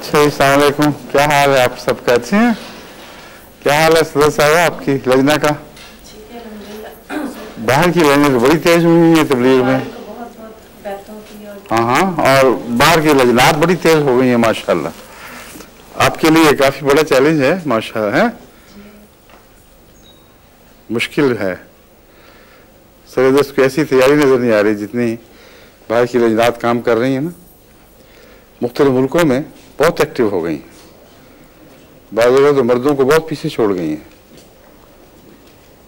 अच्छा, अस्सलाम वालेकुम। क्या हाल है आप सबका? अच्छे हैं? क्या हाल है सदर साहब आपकी लजना का? बाहर की लजना तो बड़ी तेज हुई है तबलीग में। हाँ हाँ, और बाहर की लजनात बड़ी तेज हो गई है माशाल्लाह। आपके लिए काफी बड़ा चैलेंज है माशाल्लाह। है मुश्किल है सर, दोस्त को ऐसी तैयारी नजर नहीं आ रही जितनी बाहर की लजनात काम कर रही है ना। मुख्तलिफ मुल्कों में बहुत एक्टिव हो गई, बाज़ जगह तो मर्दों को बहुत पीछे छोड़ गई हैं।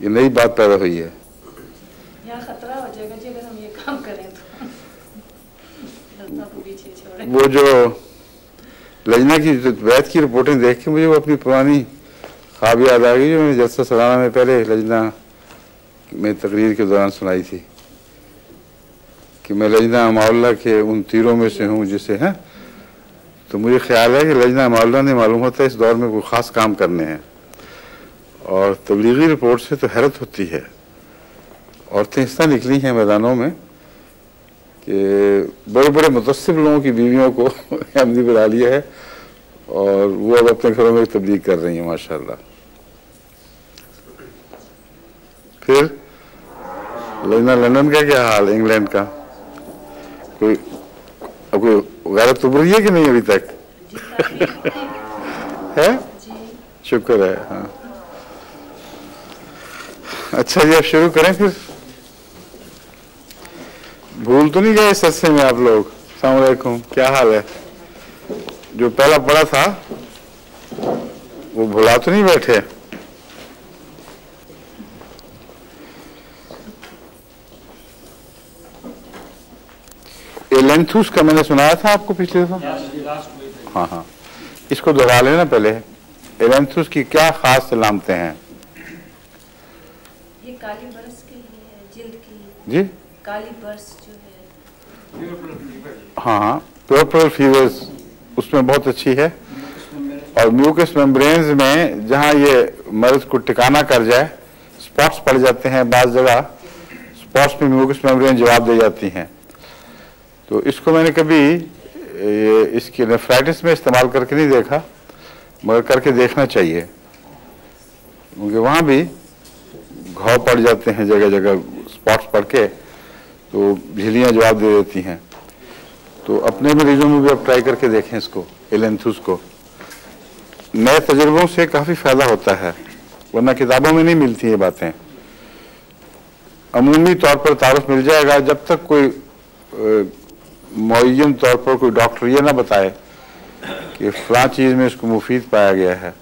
ये नई बात पैदा हुई है। यहाँ खतरा हो जाएगा जी अगर हम ये काम करें तो लड़कों को पीछे छोड़ें। वो जो लजना की वैद की रिपोर्टें देख के मुझे वो अपनी पुरानी ख्वाब याद आ गई जो मैंने जलसा सालाना में पहले लजना में तकरीर के दौरान सुनाई थी कि मैं लजना मावल्ला के उन तीरों में से हूँ जिसे है। तो मुझे ख्याल है कि लजना मावल्ला ने मालूम होता है इस दौर में कोई ख़ास काम करने हैं, और तबलीगी रिपोर्ट से तो हैरत होती है। औरतें इस तरह निकली हैं मैदानों में कि बड़े बड़े मुतस्सिब लोगों की बीवियों को हमने बुला लिया है और वो अब अपने घरों में तबलीग कर रही हैं माशाल्लाह। फिर लजना लंदन का क्या हाल, इंग्लैंड का? कोई गैरत उभर रही है कि नहीं अभी तक? है, शुक्र है। हाँ, अच्छा जी, अब शुरू करें फिर। भूल तो नहीं गए इस अरसे में आप लोग? अस्सलाम वालेकुम, क्या हाल है? जो पहला पढ़ा था वो भुला तो नहीं बैठे? एलेंथुस का मैंने सुनाया था आपको पिछले दफा। हाँ हाँ, इसको दोहरा लेना पहले। एलेंथुस की क्या खास अलामतें हैं? ये काली बरस के लिए जिल्द की जी, काली बरस जो है। हाँ हाँ, पर्पल फीवर्स उसमें बहुत अच्छी है। और म्यूकस मेम्ब्रेन्स में जहाँ ये मर्ज को टिकाना कर जाए, स्पॉट्स पड़ जाते हैं बाज़ जगह, स्पॉट्स में म्यूकस मेम्ब्रेन जवाब दे जाती हैं। तो इसको मैंने कभी इसकी नेफ्राइटिस में इस्तेमाल करके नहीं देखा, मगर करके देखना चाहिए, क्योंकि वहाँ भी घाव पड़ जाते हैं जगह जगह, स्पॉट्स पड़ के तो झिल्लियाँ जवाब दे देती हैं। तो अपने मरीजों में भी आप ट्राई करके देखें इसको, एलेंथुस को। नए तजुर्बों से काफ़ी फ़ायदा होता है, वरना किताबों में नहीं मिलती ये बातें। अमूमी तौर पर तारुफ मिल जाएगा जब तक कोई मुअय्यन तौर पर कोई डॉक्टर ये ना बताए कि फ़लाँ चीज़ में इसको मुफीद पाया गया है।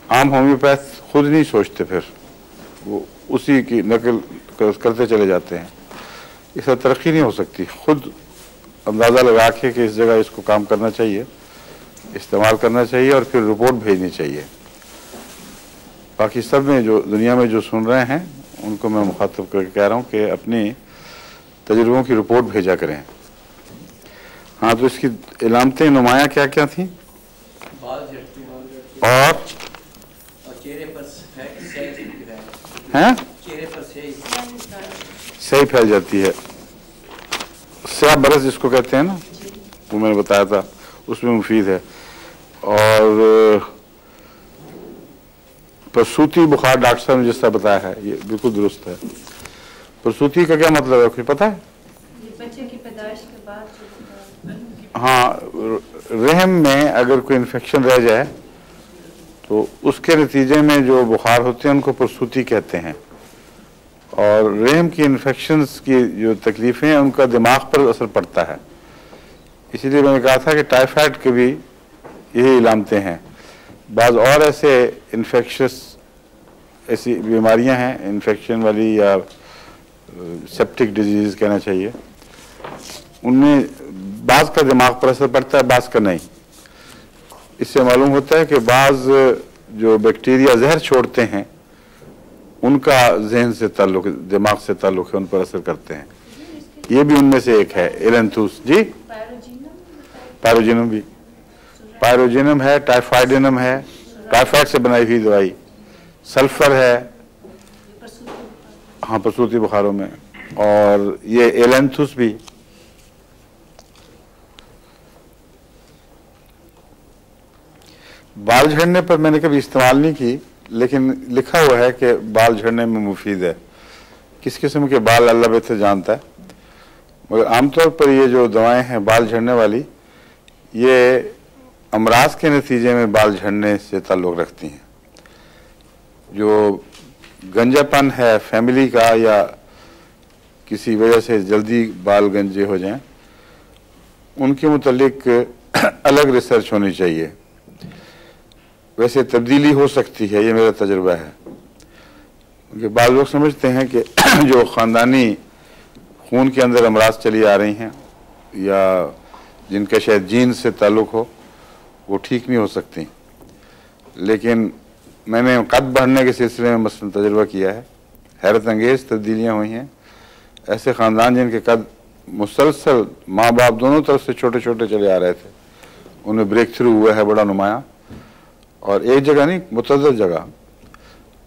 आम होम्योपैथ खुद नहीं सोचते, फिर वो उसी की नकल करते चले जाते हैं। इससे तरक्की नहीं हो सकती। खुद अंदाज़ा लगा के कि इस जगह इसको काम करना चाहिए, इस्तेमाल करना चाहिए और फिर रिपोर्ट भेजनी चाहिए। बाकी सब में जो दुनिया में जो सुन रहे हैं उनको मैं मुखातब करके कह रहा हूँ कि अपनी तजुर्बों की रिपोर्ट भेजा करें। हाँ, तो इसकी इलामतें नुमाया क्या क्या थी? और चेहरे पर हैं, चेहरे पर सही फैल जाती है। स्याह बरस जिसको कहते हैं ना, वो मैंने बताया था, उसमें मुफीद है। और प्रसूति बुखार डॉक्टर साहब ने जिस तरह बताया है ये बिल्कुल दुरुस्त है। प्रसूति का क्या मतलब है, कुछ पता है? बच्चे की पैदाइश के बाद हाँ, रहम में अगर कोई इन्फेक्शन रह जाए तो उसके नतीजे में जो बुखार होते हैं उनको प्रसूति कहते हैं। और रहम की इन्फेक्शंस की जो तकलीफ़ें हैं उनका दिमाग पर असर पड़ता है। इसीलिए मैंने कहा था कि टाइफाइड के भी यही इलामतें हैं। बाज़ और ऐसे इन्फेक्शस ऐसी बीमारियां हैं, इन्फेक्शन वाली या सेप्टिक डिजीज़ कहना चाहिए, उनमें बाज़ का दिमाग पर असर पड़ता है, बाज़ का नहीं। इससे मालूम होता है कि बाज़ जो बैक्टीरिया जहर छोड़ते हैं उनका जहन से ताल्लुक, दिमाग से ताल्लुक है, उन पर असर करते हैं। ये भी उनमें से एक है, एलेंथुस। जी, पायरोजिनम भी, पायरोजिनम है, टाइफाइडिनम है, टाइफाइड से बनाई हुई दवाई, सल्फर है, हाँ प्रसूति बुखारों में, और ये एलेंथुस भी। बाल झड़ने पर मैंने कभी इस्तेमाल नहीं की, लेकिन लिखा हुआ है कि बाल झड़ने में मुफीद है। किस किस्म के बाल अल्लाह बेहतर जानता है, मगर आमतौर पर ये जो दवाएं हैं बाल झड़ने वाली, ये अमराज के नतीजे में बाल झड़ने से ताल्लुक़ रखती हैं। जो गंजापन है फैमिली का या किसी वजह से जल्दी बाल गंजे हो जाएं, उनके मुतालिक अलग रिसर्च होनी चाहिए। वैसे तब्दीली हो सकती है, ये मेरा तजुर्बा है, क्योंकि बाज़ लोग समझते हैं कि जो ख़ानदानी खून के अंदर अमराज चली आ रही हैं या जिनका शायद जीन से ताल्लुक़ हो, वो ठीक नहीं हो सकती। लेकिन मैंने कद बढ़ने के सिलसिले में मसलन तजुर्बा किया है, हैरत अंगेज़ तब्दीलियाँ हुई हैं। ऐसे ख़ानदान जिनके कद मुसलसल माँ बाप दोनों तरफ से छोटे छोटे चले आ रहे थे, उनमें ब्रेक थ्रू हुआ है बड़ा नुमाया, और एक जगह नहीं मुतअद्दिद जगह।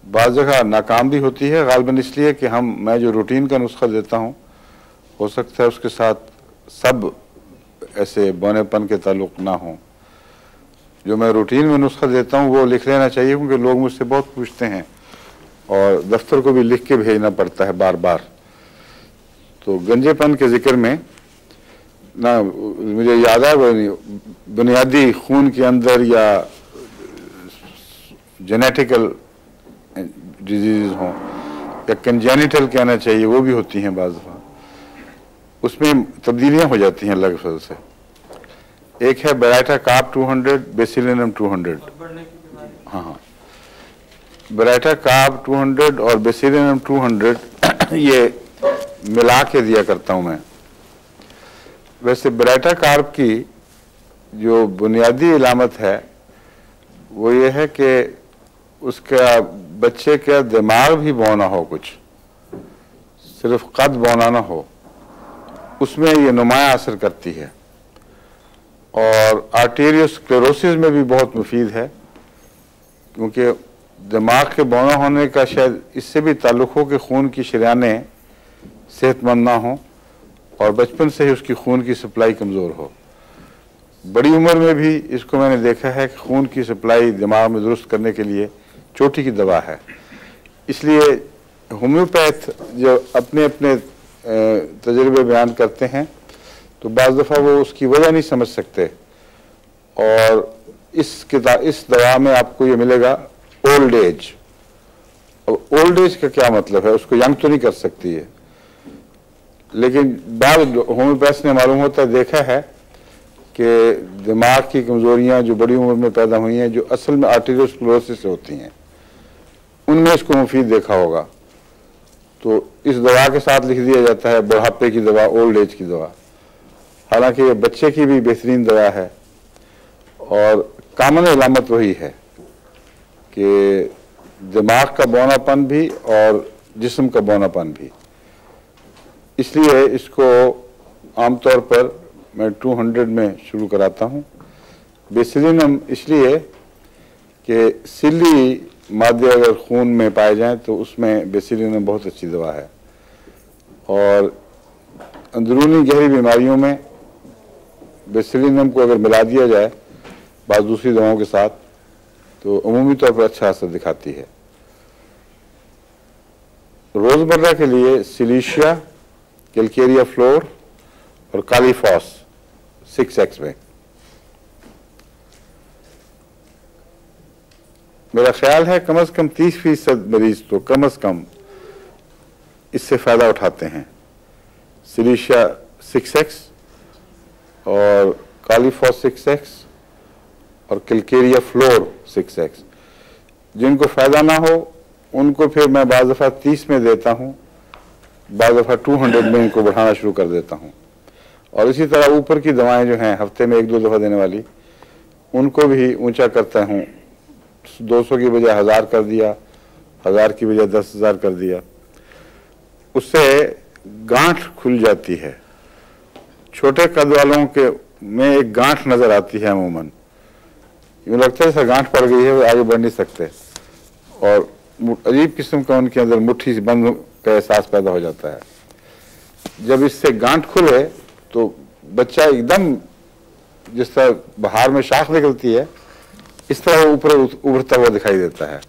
बाज़ जगह नाकाम भी होती है, ग़ालिबन इसलिए कि मैं जो रूटीन का नुस्खा देता हूँ, हो सकता है उसके साथ सब ऐसे बौनेपन के ताल्लुक़ ना हों। जो मैं रूटीन में नुस्खा देता हूँ वो लिख लेना चाहिए, क्योंकि लोग मुझसे बहुत पूछते हैं और दफ्तर को भी लिख के भेजना पड़ता है बार बार। तो गंजेपन के ज़िक्र में ना मुझे याद है, बुनियादी खून के अंदर या जेनेटिकल डिजीज़ हों या कंजेनिटल कहना चाहिए, वो भी होती हैं बाज़ दफ़ा, उसमें तब्दीलियाँ हो जाती हैं लफ्ज़ से। एक है बेराटा कार्प 200, बेसिलिनम 200। हाँ, बेराटा कार्प 200 और बेसिलिनम 200 ये मिला के दिया करता हूँ मैं। वैसे बेराटा कार्प की जो बुनियादी इलामत है वो ये है कि उसका बच्चे का दिमाग भी बौना हो, कुछ सिर्फ कद बौना ना हो, उसमें ये नुमाया असर करती है। और आर्टेरियोस्क्लेरोसिस में भी बहुत मुफीद है, क्योंकि दिमाग के बौना होने का शायद इससे भी ताल्लुक़ हो कि खून की शरीयानें सेहतमंद ना हो और बचपन से ही उसकी खून की सप्लाई कमज़ोर हो। बड़ी उम्र में भी इसको मैंने देखा है कि खून की सप्लाई दिमाग में दुरुस्त करने के लिए चोटी की दवा है। इसलिए होम्योपैथ जो अपने अपने तजुर्बे बयान करते हैं, तो बाज़ दफ़ा वो उसकी वजह नहीं समझ सकते। और इस दवा में आपको ये मिलेगा ओल्ड एज। अब ओल्ड एज का क्या मतलब है, उसको यंग तो नहीं कर सकती है, लेकिन बाद होम्योपैथ ने मालूम होता है, देखा है कि दिमाग की कमज़ोरियाँ जो बड़ी उम्र में पैदा हुई हैं, जो असल में आर्टेरियोस्क्लेरोसिस से होती हैं, उनमें इसको मुफीद देखा होगा। तो इस दवा के साथ लिख दिया जाता है बुढ़ापे की दवा, ओल्ड एज की दवा। हालांकि ये बच्चे की भी बेहतरीन दवा है और कामन इलामत वही है कि दिमाग का बौनापन भी और जिस्म का बौनापन भी। इसलिए इसको आमतौर पर मैं 200 में शुरू कराता हूँ। बेसिलिनम इसलिए कि सिली मादे अगर खून में पाए जाएं तो उसमें बेसिलिनम बहुत अच्छी दवा है, और अंदरूनी गहरी बीमारियों में बेसिलिनम को अगर मिला दिया जाए बाद दूसरी दवाओं के साथ तो अमूमी तौर पर अच्छा असर दिखाती है। रोज़मर्रा के लिए सिलीशिया, कैलकेरिया फ्लोर और कालीफॉस 6x में। मेरा ख्याल है कम से कम 30% मरीज तो कम से कम इससे फ़ायदा उठाते हैं। सिलीशिया 6x और कालीफॉस 6x और कैलकेरिया फ्लोर 6x। जिनको फ़ायदा ना हो उनको फिर मैं बाज़ दफ़ा 30 में देता हूँ, बाज़ दफ़ा 200 में इनको बढ़ाना शुरू कर देता हूँ। और इसी तरह ऊपर की दवाएं जो हैं हफ्ते में 1-2 दफ़ा देने वाली, उनको भी ऊंचा करता हूँ। 200 की बजाय 1000 कर दिया, 1000 की बजाय 10,000 कर दिया। उससे गांठ खुल जाती है। छोटे कद वालों के में एक गांठ नज़र आती है अमूमन, यूँ लगता है जैसे गांठ पड़ गई है, वो आगे बढ़ नहीं सकते, और अजीब किस्म का उनके अंदर मुट्ठी से बंद का एहसास पैदा हो जाता है। जब इससे गांठ खुले तो बच्चा एकदम जिस तरह बाहर में शाख निकलती है इस तरह वो ऊपर उभरता हुआ दिखाई देता है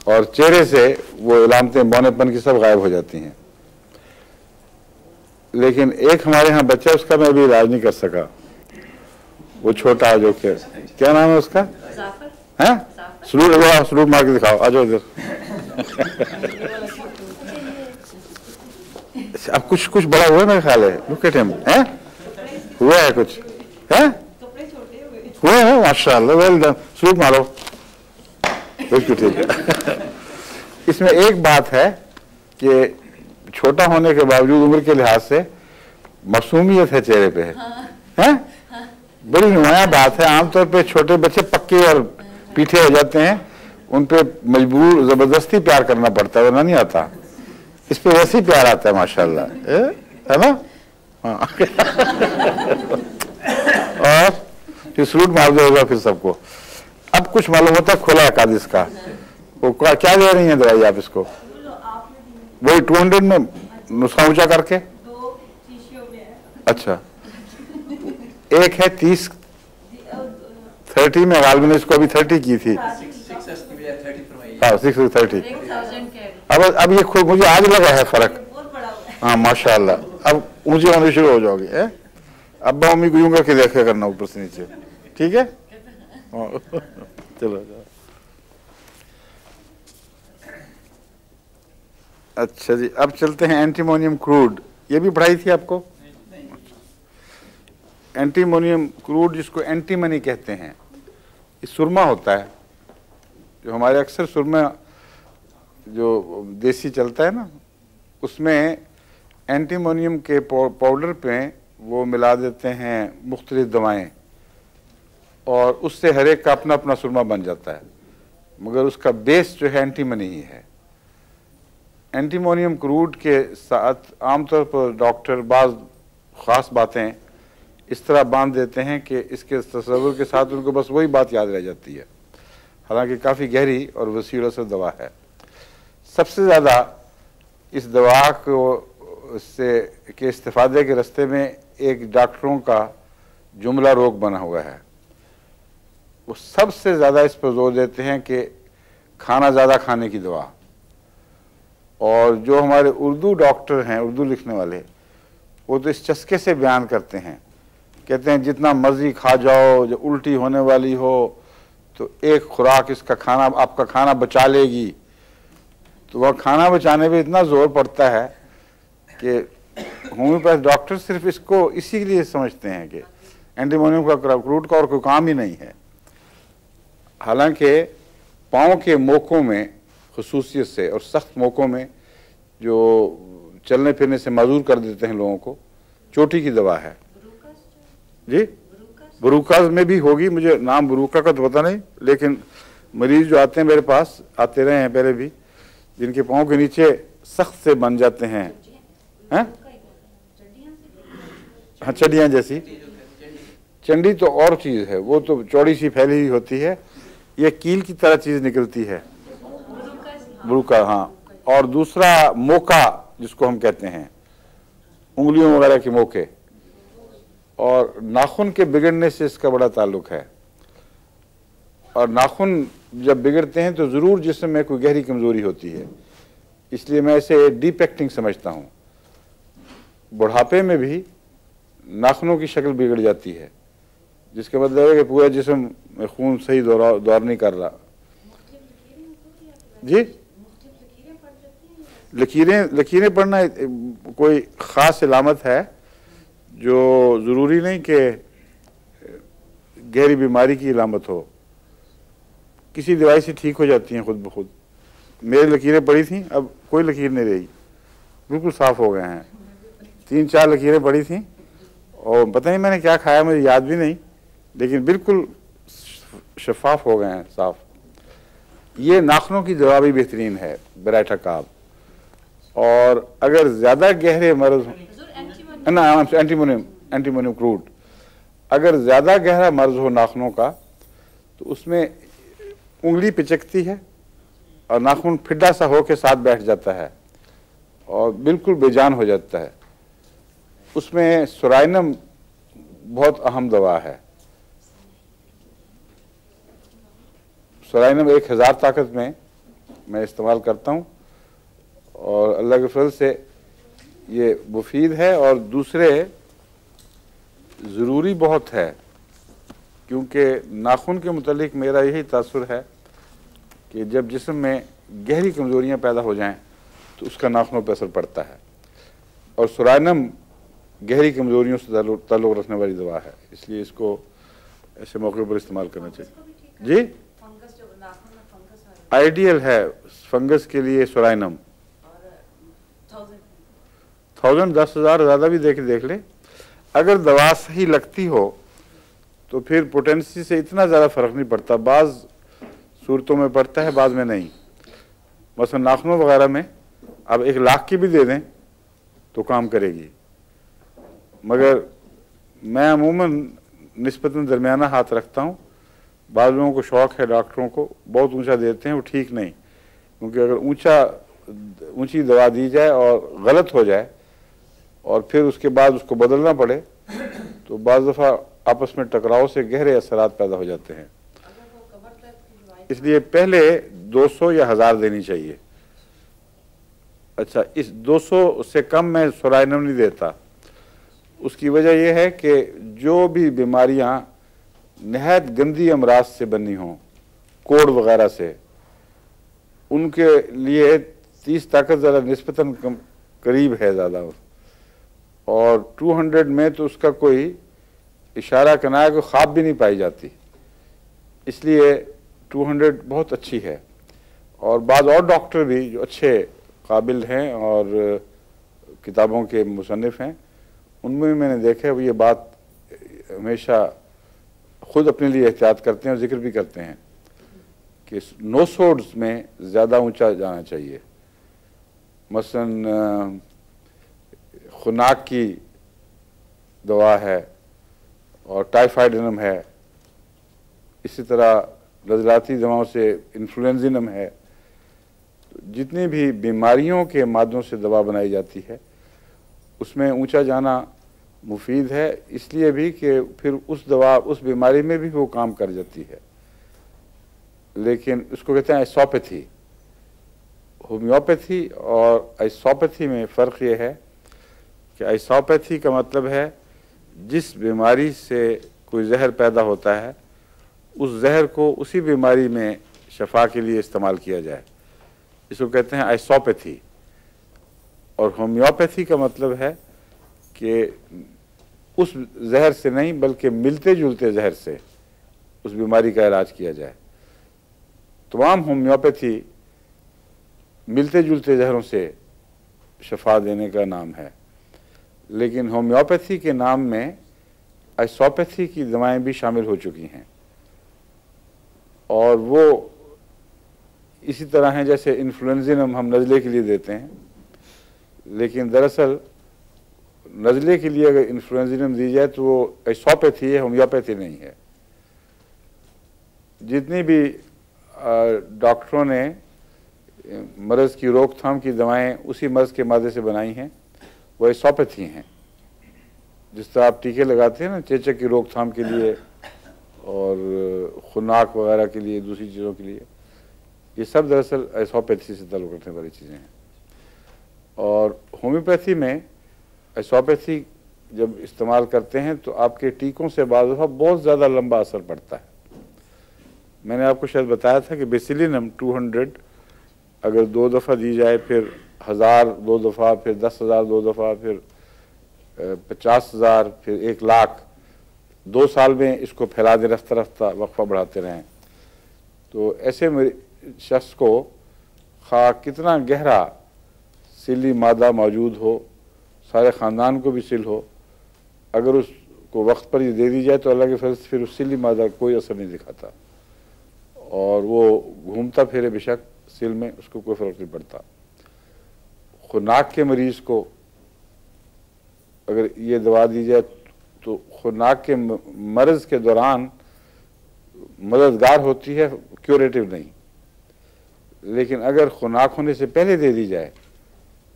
और चेहरे से वो इलामतें, बौनेपन की सब गायब हो जाती हैं। लेकिन एक हमारे यहाँ बच्चा, उसका मैं अभी इलाज नहीं कर सका, वो छोटा जो के क्या नाम है उसका, हैं, सलूट मार के दिखाओ, आ जाओ इधर। अब कुछ बड़ा हुआ मेरा ख्याल है, लुक एट हिम, हैं, हुआ है कुछ, हैं, हुआ है, माशाल्लाह, वेल डन, सलूट मारो, बिल्कुल ठीक है। इसमें एक बात है कि छोटा होने के बावजूद उम्र के लिहाज से मासूमियत है चेहरे पे, हैं, बड़ी नुमाया बात है। आमतौर पे छोटे बच्चे पक्के और पीठे हो जाते हैं, उन पे मजबूर जबरदस्ती प्यार करना पड़ता है, वरना नहीं आता। इस पे वैसे ही प्यार आता है माशाल्लाह, है ना। हाँ। और फिर सलूट मार देगा फिर सबको। अब कुछ मालूम होता है खुला कादिस का, वो क्या दे रही है दवाई आप इसको, वही 200 में नुस्खा ऊंचा करके, अच्छा, एक है 30 30 में, गाल ने इसको अभी 30 की थी, हाँ 630। अब ये खुद मुझे आज लगा है फर्क, हाँ माशाल्लाह, अब ऊंचे होने शुरू हो जाओगे। अब्बा मम्मी को यूं करके देखे करना ऊपर से नीचे, ठीक है। चलो अच्छा जी, अब चलते हैं एंटीमोनियम क्रूड। ये भी पढ़ाई थी आपको, एंटीमोनियम क्रूड, जिसको एंटीमनी कहते हैं। ये सुरमा होता है, जो हमारे अक्सर सुरमा जो देसी चलता है ना, उसमें एंटीमोनियम के पाउडर पे वो मिला देते हैं मुख्तलिफ दवाएं, और उससे हर एक का अपना अपना सुरमा बन जाता है, मगर उसका बेस जो है एंटीमनी ही है। एंटीमोनियम क्रूड के साथ आमतौर पर डॉक्टर बाज़ ख़ास बातें इस तरह बांध देते हैं कि इसके तस्वुर के साथ उनको बस वही बात याद रह जाती है, हालांकि काफ़ी गहरी और वसील असर दवा है। सबसे ज़्यादा इस दवा को से के इस्तेफादे के रास्ते में एक डॉक्टरों का जुमला रोग बना हुआ है। वो सबसे ज़्यादा इस पर जोर देते हैं कि खाना ज़्यादा खाने की दवा, और जो हमारे उर्दू डॉक्टर हैं, उर्दू लिखने वाले, वो तो इस चस्के से बयान करते हैं, कहते हैं जितना मर्जी खा जाओ, जो उल्टी होने वाली हो तो एक खुराक इसका खाना, आपका खाना बचा लेगी। तो वह खाना बचाने पे इतना जोर पड़ता है कि होम्योपैथ डॉक्टर सिर्फ इसको इसी के लिए समझते हैं कि एंटीमोनियम का क्रूड का और कोई काम ही नहीं है। हालांकि पाँव के मोकों में खुसूसियत से और सख्त मौक़ों में जो चलने फिरने से माजूर कर देते हैं लोगों को, चोटी की दवा है जी। बरूकाज में भी होगी, मुझे नाम बरूका का तो पता नहीं, लेकिन मरीज जो आते हैं मेरे पास, आते रहे हैं पहले भी, जिनके पाँव के नीचे सख्त से बन जाते हैं, हैं, हाँ चड्डियाँ जैसी। चंडी तो और चीज़ है, वो तो चौड़ी सी फैली हुई होती है, ये कील की तरह चीज़ निकलती है, बरूका, हाँ। और दूसरा मोका, जिसको हम कहते हैं उंगलियों वगैरह के मोके, और नाखून के बिगड़ने से इसका बड़ा ताल्लुक है। और नाखून जब बिगड़ते हैं तो ज़रूर जिस्म में कोई गहरी कमज़ोरी होती है, इसलिए मैं इसे डिपेक्टिंग समझता हूँ। बुढ़ापे में भी नाखूनों की शक्ल बिगड़ जाती है, जिसका मतलब है कि पूरा जिस्म में खून सही दौर नहीं कर रहा जी। लकीरें पढ़ना कोई ख़ास इलामत है, जो ज़रूरी नहीं कि गहरी बीमारी की इलामत हो, किसी दवाई से ठीक हो जाती हैं खुद ब खुद। मेरी लकीरें पड़ी थी, अब कोई लकीर नहीं रही, बिल्कुल साफ़ हो गए हैं। 3-4 लकीरें पड़ी थी और पता नहीं मैंने क्या खाया, मुझे याद भी नहीं, लेकिन बिल्कुल शफाफ हो गए हैं, साफ। ये नाखूनों की दवा भी बेहतरीन है, बेराइटाकाब। और अगर ज़्यादा गहरे मर्ज ना, एंटीमोनियम क्रूड, अगर ज़्यादा गहरा मर्ज हो नाखूनों का, तो उसमें उंगली पिचकती है और नाखून फिड्डा सा हो के साथ बैठ जाता है और बिल्कुल बेजान हो जाता है। उसमें सुराइनम बहुत अहम दवा है। सोराइनम 1000 ताकत में मैं इस्तेमाल करता हूँ और अल्लाह के फजल से ये मुफीद है। और दूसरे ज़रूरी बहुत है, क्योंकि नाखून के मुतालिक मेरा यही तासुर है कि जब जिस्म में गहरी कमज़ोरियाँ पैदा हो जाएं तो उसका नाखूनों पर असर पड़ता है, और सोराइनम गहरी कमज़ोरियों से ताल्लुक़ रखने वाली दवा है, इसलिए इसको ऐसे मौके पर इस्तेमाल करना चाहिए। जी, आइडियल है फंगस के लिए सोराइनम। 1000 ज़्यादा भी देख ले। अगर दवा सही लगती हो तो फिर पोटेंसी से इतना ज़्यादा फ़र्क नहीं पड़ता, बाज़ सूरतों में पड़ता है, बाद में नहीं। मसलन नाखूनों वगैरह में अब 1 लाख की भी दे दें तो काम करेगी, मगर मैं अमूमन निस्बतन दरमियाना हाथ रखता हूँ। बाद लोगों को शौक़ है, डॉक्टरों को बहुत ऊंचा देते हैं, वो ठीक नहीं, क्योंकि अगर ऊंची दवा दी जाए और गलत हो जाए और फिर उसके बाद उसको बदलना पड़े तो बाज़ दफ़ा आपस में टकराव से गहरे असरात पैदा हो जाते हैं। इसलिए पहले 200 या 1000 देनी चाहिए। अच्छा, इस 200 से कम मैं सोराइनम नहीं देता। उसकी वजह यह है कि जो भी बीमारियां नहायत गंदी अमराज से बनी हों, कोड़ वगैरह से, उनके लिए 30 ताकत ज़रा निस्बतन करीब है ज़्यादा, और 200 में तो उसका कोई इशारा कनाया को ख्वाब भी नहीं पाई जाती, इसलिए 200 बहुत अच्छी है। और बाद और डॉक्टर भी जो अच्छे काबिल हैं और किताबों के मुसन्निफ हैं, उनमें मैंने देखा है वो ये बात हमेशा खुद अपने लिए एहतियात करते हैं और जिक्र भी करते हैं कि नोसोड्स में ज़्यादा ऊंचा जाना चाहिए। मसलन खुनाक की दवा है और टाइफाइडिनम है, इसी तरह नज़लाती दवाओं से इन्फ्लुएंजिनम है। जितनी भी बीमारियों के मादों से दवा बनाई जाती है उसमें ऊंचा जाना मुफीद है, इसलिए भी कि फिर उस दवा उस बीमारी में भी वो काम कर जाती है। लेकिन उसको कहते हैं आइसोपैथी। होम्योपैथी और आइसोपैथी में फ़र्क ये है कि आइसोपैथी का मतलब है जिस बीमारी से कोई जहर पैदा होता है उस जहर को उसी बीमारी में शफा के लिए इस्तेमाल किया जाए, इसको कहते हैं आइसोपैथी। और होम्योपैथी का मतलब है कि उस जहर से नहीं बल्कि मिलते जुलते जहर से उस बीमारी का इलाज किया जाए। तमाम होम्योपैथी मिलते जुलते जहरों से शफा देने का नाम है, लेकिन होम्योपैथी के नाम में आइसोपैथी की दवाएं भी शामिल हो चुकी हैं, और वो इसी तरह हैं जैसे इन्फ्लुएंजिनम हम नज़ले के लिए देते हैं, लेकिन दरअसल नज़ले के लिए अगर इन्फ्लुएंजिनम दी जाए तो वो आइसोपैथी है, होम्योपैथी नहीं है। जितनी भी डॉक्टरों ने मर्ज़ की रोकथाम की दवाएं उसी मर्ज़ के मादे से बनाई हैं वो आइसोपैथी हैं। जिस तरह आप टीके लगाते हैं ना चेचक की रोकथाम के लिए और खुनाक वगैरह के लिए, दूसरी चीज़ों के लिए, ये सब दरअसल आइसोपैथी से ताल्लुक़ रखने वाली चीज़ें हैं। और होम्योपैथी में आइसोपैथी जब इस्तेमाल करते हैं तो आपके टीकों से बाद दफ़ा बहुत ज़्यादा लंबा असर पड़ता है। मैंने आपको शायद बताया था कि बेसिलिनम 200 अगर 2 दफ़ा दी जाए, फिर 1000 2 दफ़ा, फिर 10,000 2 दफ़ा, फिर 50,000, फिर 1 लाख, 2 साल में इसको फैला दे, रफ्ता रफ्ता वक्फा बढ़ाते रहें, तो ऐसे शख्स को खा कितना गहरा सिली मादा मौजूद हो, सारे ख़ानदान को भी सिल हो, अगर उसको वक्त पर ये दे दी जाए तो अल्लाह के फजल से फिर उस सिली मादा कोई असर नहीं दिखाता और वो घूमता फिरे बेशक सिल में, उसको कोई फ़र्क नहीं पड़ता। खुनाक के मरीज़ को अगर ये दवा दी जाए तो खुनाक के मर्ज़ के दौरान मददगार होती है, क्यूरेटिव नहीं। लेकिन अगर खुनाक होने से पहले दे दी जाए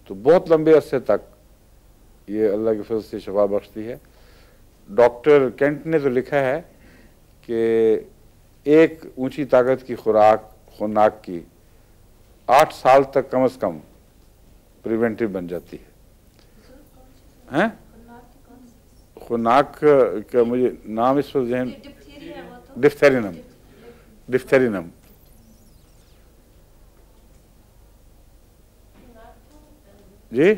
तो बहुत लंबे अरसे तक ये अल्लाह के फजल से शफा बख्शती है। डॉक्टर केंट ने तो लिखा है कि एक ऊंची ताकत की खुराक खुनाक की 8 साल तक कम से कम प्रिवेंटिव बन जाती है। हैं? खुनाक का मुझे नाम इस वक्त जहन, डिफ्थेरिनम, डिफ्थेरिनम। जी,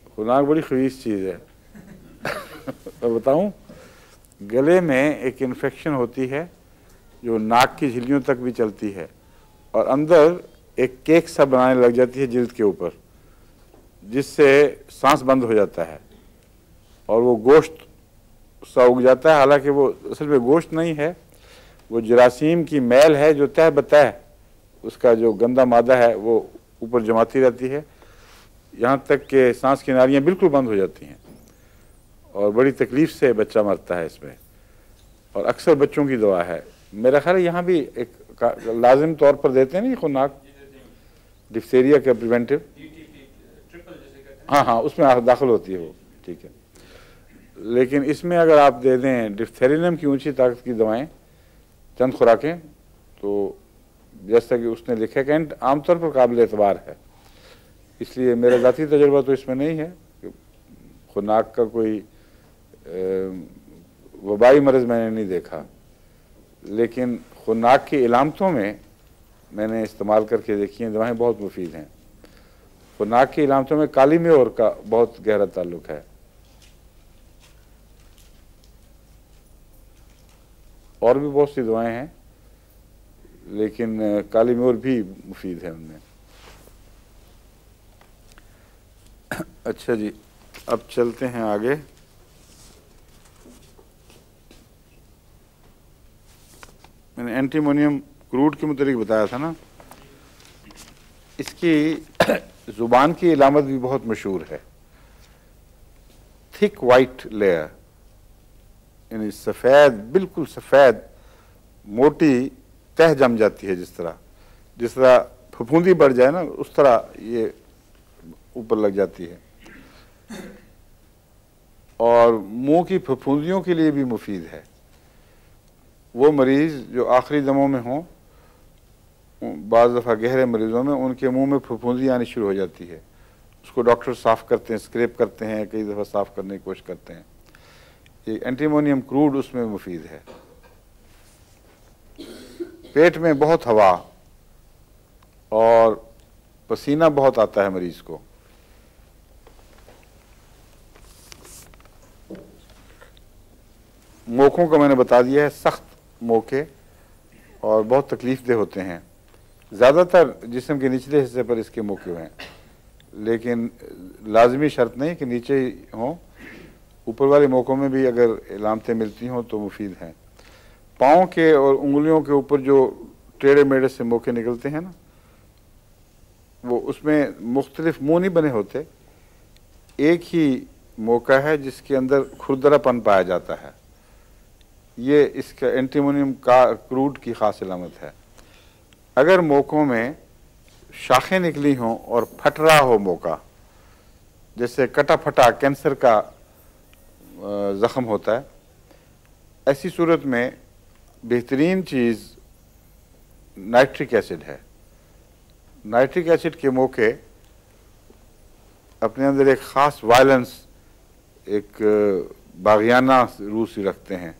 खुनाक बड़ी खबीस चीज़ है। मैं बताऊं, गले में एक इन्फेक्शन होती है जो नाक की झिल्लियों तक भी चलती है और अंदर एक केक सा बनाने लग जाती है जिल्द के ऊपर, जिससे सांस बंद हो जाता है और वो गोश्त सा उग जाता है। हालांकि वो असल में गोश्त नहीं है, वो जरासीम की मैल है जो तह बतह उसका जो गंदा मादा है वो ऊपर जमाती रहती है, यहाँ तक कि सांस की नालियाँ बिल्कुल बंद हो जाती हैं और बड़ी तकलीफ से बच्चा मरता है इसमें, और अक्सर बच्चों की दवा है। मेरा ख्याल है यहाँ भी एक लाजिम तौर पर देते हैं नहीं खुनाक, डिप्थीरिया का प्रिवेंटिव। हाँ हाँ, उसमें दाखिल होती है वो, ठीक है। लेकिन इसमें अगर आप दे दें डिप्थेरिनम की ऊंची ताकत की दवाएं, चंद खुराकें, तो जैसा कि उसने लिखा कि आमतौर पर काबिल एतबार है। इसलिए मेरा ज़ाती तजुर्बा तो इसमें नहीं है कि खुनाक का कोई वबाई मर्ज़ मैंने नहीं देखा, लेकिन खुनाक की इलामतों में मैंने इस्तेमाल करके देखी हैं दवाएं, बहुत मुफीद हैं। खुनाक की इलामतों में काली म्योर का बहुत गहरा ताल्लुक है, और भी बहुत सी दवाएं हैं, लेकिन काली म्योर भी मुफीद है उनमें। अच्छा जी, अब चलते हैं आगे। मैंने एंटीमोनियम क्रूड के मुतालिक बताया था ना, इसकी ज़ुबान की इलामत भी बहुत मशहूर है, थिक वाइट लेयर, यानी सफ़ेद, बिल्कुल सफ़ेद मोटी तह जम जाती है। जिस तरह फफूंदी बढ़ जाए ना, उस तरह ये ऊपर लग जाती है, और मुंह की फफूंदियों के लिए भी मुफीद है। वो मरीज़ जो आखिरी दमों में हों, बाज़ दफ़ा गहरे मरीज़ों में उनके मुंह में फफूंदी आनी शुरू हो जाती है, उसको डॉक्टर साफ़ करते हैं, स्क्रैप करते हैं, कई दफ़ा साफ़ करने की कोशिश करते हैं। ये एंटीमोनियम क्रूड उसमें मुफीद है। पेट में बहुत हवा और पसीना बहुत आता है मरीज़ को, मोकों का मैंने बता दिया है, सख्त मोके और बहुत तकलीफ दे होते हैं। ज़्यादातर जिस्म के निचले हिस्से पर इसके मोके हैं, लेकिन लाजमी शर्त नहीं कि नीचे ही हों, ऊपर वाले मौकों में भी अगर इलामतें मिलती हों तो मुफीद हैं। पाँव के और उंगलियों के ऊपर जो टेढ़े मेढ़े से मौके निकलते हैं ना, वो उसमें मुख्तलिफ मुंह नहीं बने होते, एक ही मौका है जिसके अंदर खुरदरापन पाया जाता है। ये इसका एंटीमोनियम का क्रूड की ख़ास इलामत है। अगर मौकों में शाखें निकली हों और फट रहा हो मौका, जैसे कटा फटा कैंसर का ज़ख़म होता है, ऐसी सूरत में बेहतरीन चीज़ नाइट्रिक एसिड है। नाइट्रिक एसिड के मौके अपने अंदर एक ख़ास वायलेंस, एक बागियाना रूसी रखते हैं।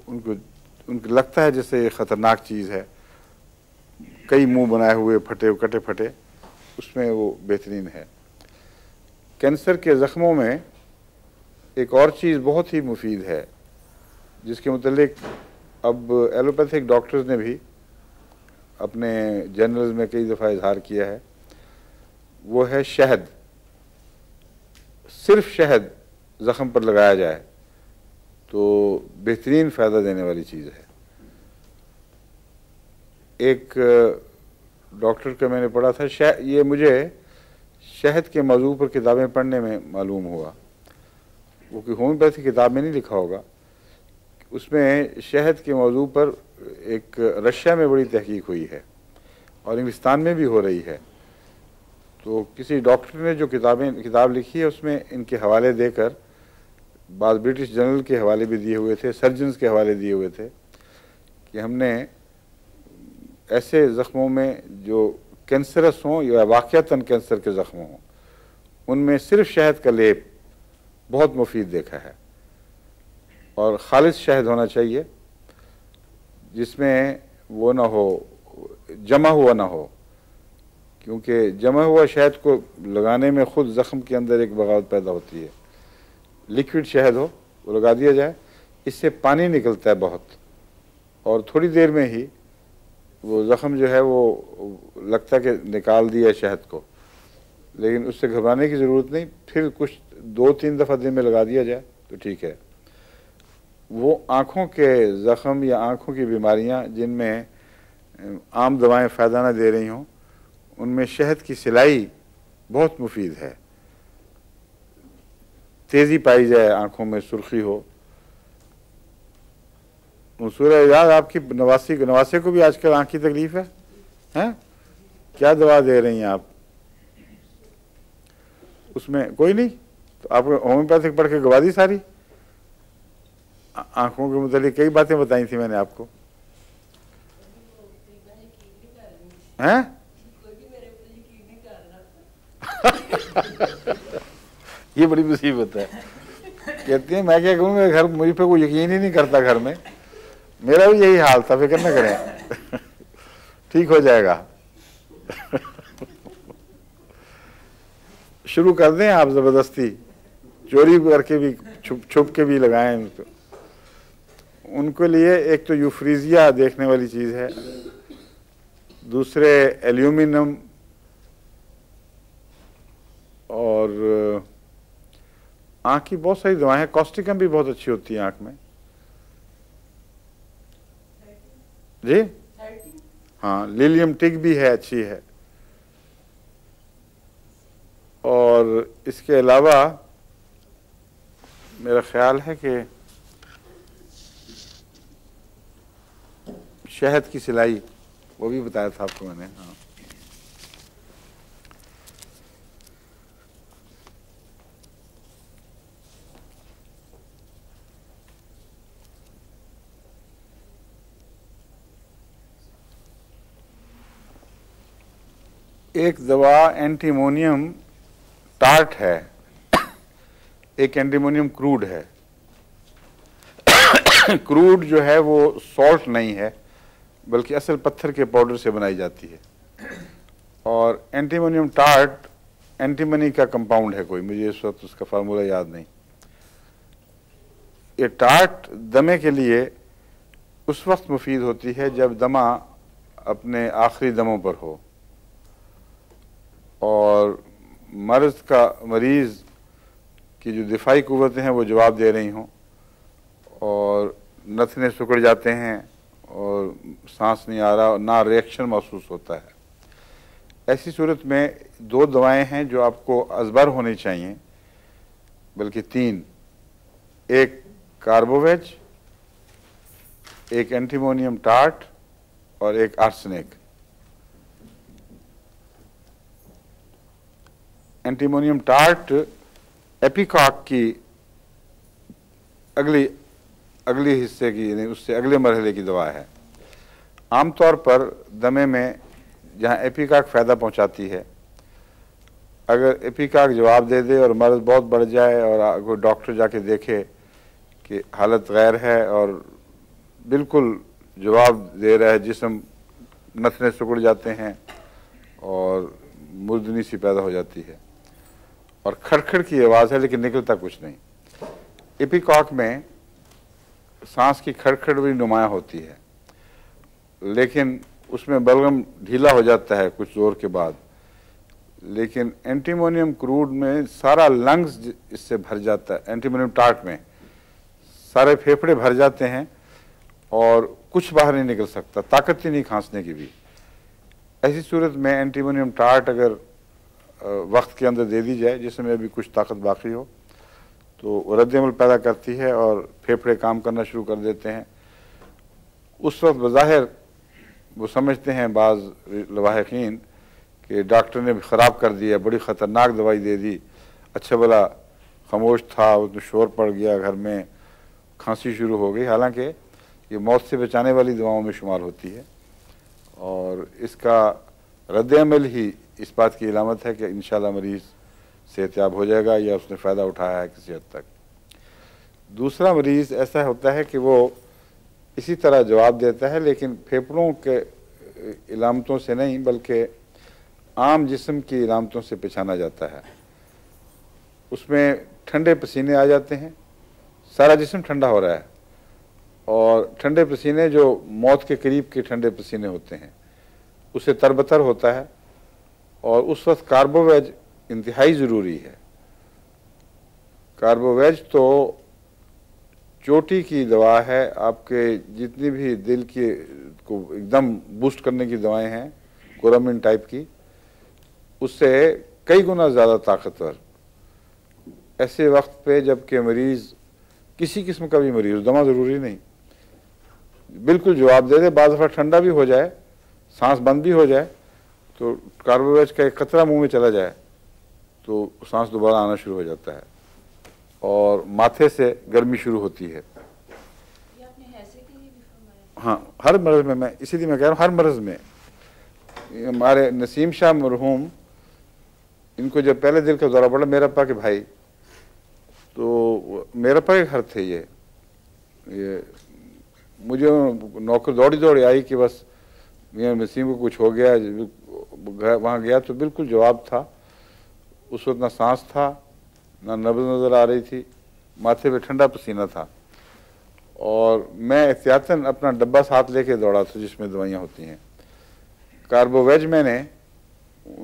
उनको लगता है जैसे ये ख़तरनाक चीज़ है, कई मुंह बनाए हुए फटे कटे फटे, उसमें वो बेहतरीन है। कैंसर के ज़ख्मों में एक और चीज़ बहुत ही मुफीद है, जिसके मुतल्लिक अब एलोपैथिक डॉक्टर्स ने भी अपने जर्नल्स में कई दफ़ा इजहार किया है, वो है शहद। सिर्फ शहद ज़ख्म पर लगाया जाए तो बेहतरीन फ़ायदा देने वाली चीज़ है। एक डॉक्टर का मैंने पढ़ा था, ये मुझे शहद के मौजू पर किताबें पढ़ने में मालूम हुआ, वो कि होम्योपैथी किताब में नहीं लिखा होगा, उसमें शहद के मौजू पर एक रशिया में बड़ी तहकीक हुई है और इंग्लिस्तान में भी हो रही है। तो किसी डॉक्टर ने जो किताब लिखी है उसमें इनके हवाले देकर, बाद ब्रिटिश जर्नल के हवाले भी दिए हुए थे, सर्जन्स के हवाले दिए हुए थे, कि हमने ऐसे ज़ख्मों में जो कैंसरस हों या वाक़यातन कैंसर के ज़ख्म हों, उनमें सिर्फ शहद का लेप बहुत मुफीद देखा है। और खालिस शहद होना चाहिए, जिसमें वो ना हो, जमा हुआ ना हो, क्योंकि जमा हुआ शहद को लगाने में ख़ुद ज़ख्म के अंदर एक बगावत पैदा होती है। लिक्विड शहद हो, वो लगा दिया जाए, इससे पानी निकलता है बहुत, और थोड़ी देर में ही वो ज़ख्म जो है वो लगता है कि निकाल दिया शहद को। लेकिन उससे घबराने की ज़रूरत नहीं, फिर कुछ 2-3 दफ़ा दिन में लगा दिया जाए तो ठीक है। वो आँखों के ज़ख्म या आँखों की बीमारियाँ जिनमें आम दवाएं फ़ायदा ना दे रही हों, उनमें शहद की सिलाई बहुत मुफीद है। तेज़ी पाई जाए, आँखों में सुर्खी हो। मंसूर एजाज, आपकी नवासे को भी आजकल आँख की तकलीफ है, हैं? क्या दवा दे रही हैं आप? उसमें कोई नहीं तो आपको होम्योपैथिक पढ़ के गवा दी सारी। आंखों के मुतालिक कई बातें बताई थी मैंने आपको, हैं? ये बड़ी मुसीबत है। कहती है मैं क्या कहूँ, मेरे घर मुझ पे कोई यकीन ही नहीं करता घर में। मेरा भी यही हाल था, फिक्र न करें, ठीक हो जाएगा। शुरू कर दें आप ज़बरदस्ती, चोरी करके भी, छुप के भी लगाएं उनको। उनके लिए एक तो यूफ्रीजिया देखने वाली चीज़ है, दूसरे एल्यूमिनियम, और आँख की बहुत सारी दवाएं हैं। कॉस्टिकम भी बहुत अच्छी होती है आँख में जी। हाँ, लिलियम टिक भी है, अच्छी है। और इसके अलावा मेरा ख्याल है कि शहद की सिलाई, वो भी बताया था आपको मैंने। हाँ, एक दवा एंटीमोनियम टार्ट है, एक एंटीमोनियम क्रूड है। क्रूड जो है वो सॉल्ट नहीं है, बल्कि असल पत्थर के पाउडर से बनाई जाती है। और एंटीमोनियम टार्ट एंटीमनी का कंपाउंड है कोई, मुझे इस वक्त उसका फार्मूला याद नहीं। ये टार्ट दमे के लिए उस वक्त मुफीद होती है जब दमा अपने आखिरी दमों पर हो और मरीज़ की जो दिफाई कुव्वतें हैं वो जवाब दे रही हों, और नथने सिकुड़ जाते हैं और सांस नहीं आ रहा, ना रिएक्शन महसूस होता है। ऐसी सूरत में 2 दवाएं हैं जो आपको अज़बर होनी चाहिए, बल्कि 3। एक कार्बोवेज, एक एंटीमोनियम टार्ट और एक आर्सेनिक। एंटीमोनियम टार्ट एपिकॉक की अगली हिस्से की, यानी उससे अगले मरहले की दवा है। आमतौर पर दमे में जहाँ एपिकॉक फ़ायदा पहुँचाती है, अगर एपिकॉक जवाब दे दे और मर्ज़ बहुत बढ़ जाए और कोई डॉक्टर जाके देखे कि हालत गैर है और बिल्कुल जवाब दे रहा है, जिस्म नथने सिकुड़ जाते हैं और मुर्दनी सी पैदा हो जाती है और खड़खड़ की आवाज़ है लेकिन निकलता कुछ नहीं। एपिकॉक में सांस की खड़खड़ भी नुमाया होती है, लेकिन उसमें बलगम ढीला हो जाता है कुछ जोर के बाद। लेकिन एंटीमोनियम क्रूड में सारा लंग्स इससे भर जाता है, एंटीमोनियम टार्ट में सारे फेफड़े भर जाते हैं और कुछ बाहर नहीं निकल सकता, ताकत ही नहीं खांसने की भी। ऐसी सूरत में एंटीमोनियम टार्ट अगर वक्त के अंदर दे दी जाए, जिसमें अभी कुछ ताकत बाकी हो, तो रद्द-ए-अमल पैदा करती है और फेफड़े काम करना शुरू कर देते हैं। उस वक्त बज़ाहिर वो समझते हैं बाज़ लवाहिकीन कि डॉक्टर ने भी ख़राब कर दिया, बड़ी ख़तरनाक दवाई दे दी, अच्छा भला खामोश था, वो तो शोर पड़ गया घर में, खांसी शुरू हो गई। हालांकि ये मौत से बचाने वाली दवाओं में शुमार होती है और इसका रद्द-ए-अमल ही इस बात की इलामत है कि इंशाल्लाह मरीज़ सेहतयाब हो जाएगा या उसने फ़ायदा उठाया है किसी हद तक। दूसरा मरीज़ ऐसा होता है कि वो इसी तरह जवाब देता है लेकिन फेफड़ों के इलामतों से नहीं बल्कि आम जिस्म की इलामतों से पहचाना जाता है। उसमें ठंडे पसीने आ जाते हैं, सारा जिस्म ठंडा हो रहा है और ठंडे पसीने जो मौत के करीब के ठंडे पसीने होते हैं उससे तरबतर होता है और उस वक्त कार्बोवेज इंतहाई ज़रूरी है। कार्बोवेज तो चोटी की दवा है, आपके जितनी भी दिल की को एकदम बूस्ट करने की दवाएं हैं कोरामिन टाइप की, उससे कई गुना ज़्यादा ताकतवर। ऐसे वक्त पे जबकि मरीज़ किसी किस्म का भी मरीज़, दवा ज़रूरी नहीं, बिल्कुल जवाब दे दे, बाज़ दफ़ा ठंडा भी हो जाए, सांस बंद भी हो जाए तो कार्बोवेज का एक कतरा मुंह में चला जाए तो सांस दोबारा आना शुरू हो जाता है और माथे से गर्मी शुरू होती है। ये आपने हैसे के लिए भी फरमाया? हाँ, हर मर्ज़ में, मैं इसीलिए मैं कह रहा हूँ हर मर्ज़ में। हमारे नसीम शाह मरहूम, इनको जब पहले दिल का दौरा पड़ा, मेरा पा के भाई, तो मेरा पा के घर थे ये मुझे नौकर दौड़ी दौड़ी आई कि बस मियाँ नसीम को कुछ हो गया। वहाँ गया तो बिल्कुल जवाब था, उस वक्त ना सांस था ना नब्ज़ नज़र आ रही थी, माथे पे ठंडा पसीना था और मैं एहतियातन अपना डब्बा साथ लेके दौड़ा था जिसमें दवाइयाँ होती हैं। कार्बोवेज मैंने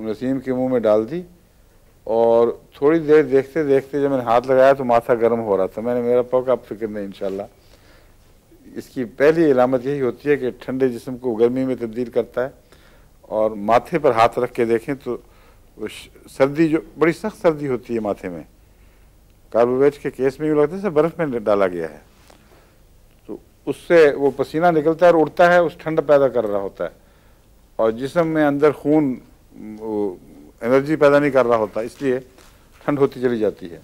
नसीम के मुंह में डाल दी और थोड़ी देर देखते देखते जब मैंने हाथ लगाया तो माथा गर्म हो रहा था। मैंने मेरा पका आप फिक्र नहीं, इंशाल्लाह। इसकी पहली इलामत यही होती है कि ठंडे जिस्म को गर्मी में तब्दील करता है और माथे पर हाथ रख के देखें तो सर्दी, जो बड़ी सख्त सर्दी होती है माथे में, कार्बोवेज के केस में यूँ लगता है जैसे बर्फ़ में डाला गया है, तो उससे वो पसीना निकलता है और उड़ता है, उस ठंड पैदा कर रहा होता है और जिस्म में अंदर खून एनर्जी पैदा नहीं कर रहा होता, इसलिए ठंड होती चली जाती है।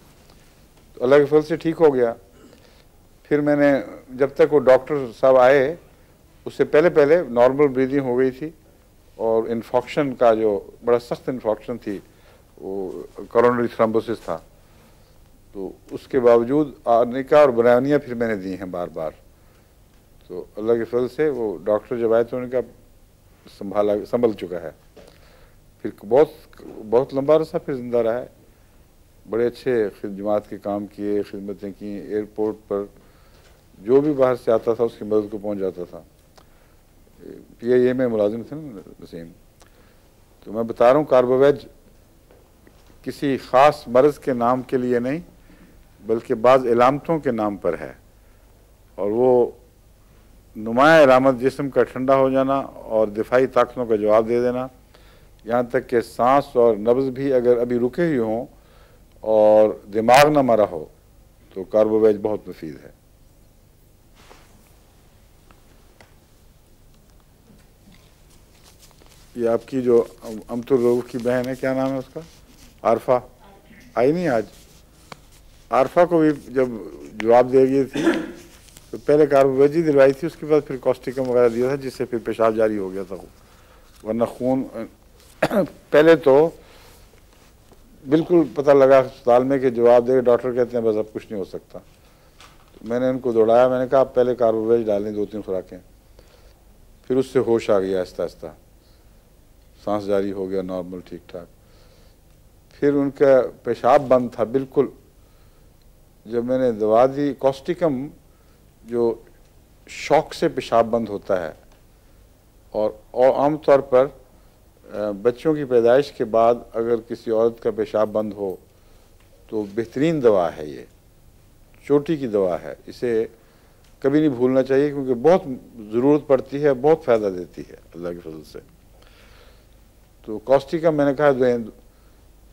तो अल्लाह के फजल से ठीक हो गया। फिर मैंने, जब तक वो डॉक्टर साहब आए उससे पहले पहले नॉर्मल ब्रीदिंग हो गई थी और इन्फेक्शन का जो बड़ा सख्त इन्फेक्शन थी वो कोरोनरी थ्रोम्बोसिस था, तो उसके बावजूद आर्निका और बयानियाँ फिर मैंने दी हैं बार बार। तो अल्लाह के फजल से वो डॉक्टर जब आए तो उनका संभल चुका है। फिर बहुत लंबा अरसा फिर जिंदा रहा है, बड़े अच्छे खिदमत के काम किए, खिदमतें की, एयरपोर्ट पर जो भी बाहर से आता था उसकी मदद को पहुंच जाता था। PIA में मुलाजिम थे ना नसीम। तो मैं बता रहा हूँ कार्बोवेज किसी ख़ास मर्ज़ के नाम के लिए नहीं बल्कि बाज़ इलामतों के नाम पर है और वो नुमाया इलामत जिस्म का ठंडा हो जाना और दिफाई ताकतों का जवाब दे देना, यहाँ तक कि सांस और नब्ज़ भी अगर अभी रुके ही हों और दिमाग ना मरा हो तो कार्बोवेज बहुत मुफीद है। ये आपकी जो अमतुर रऊफ़ की बहन है, क्या नाम है उसका, आरफा, आई नहीं आज। आरफा को भी जब जवाब दे गई थी तो पहले कार्बोवेज ही दिलवाई थी, उसके बाद फिर कॉस्टिकम वगैरह दिया था जिससे फिर पेशाब जारी हो गया था, वरना खून पहले तो बिल्कुल पता लगा अस्पताल में कि जवाब दे, डॉक्टर कहते हैं बस अब कुछ नहीं हो सकता। तो मैंने उनको दौड़ाया, मैंने कहा आप पहले कार्बोवेज डालें 2-3 खुराकें, फिर उससे होश आ गया, आहिस्ता आहिस्ता सांस जारी हो गया नॉर्मल ठीक ठाक। फिर उनका पेशाब बंद था बिल्कुल। जब मैंने दवा दी कॉस्टिकम, जो शौक से पेशाब बंद होता है और आम तौर पर बच्चों की पैदाइश के बाद अगर किसी औरत का पेशाब बंद हो तो बेहतरीन दवा है, ये चोटी की दवा है, इसे कभी नहीं भूलना चाहिए क्योंकि बहुत ज़रूरत पड़ती है, बहुत फ़ायदा देती है अल्लाह के फजल से। तो कॉस्टिकम मैंने कहा दें,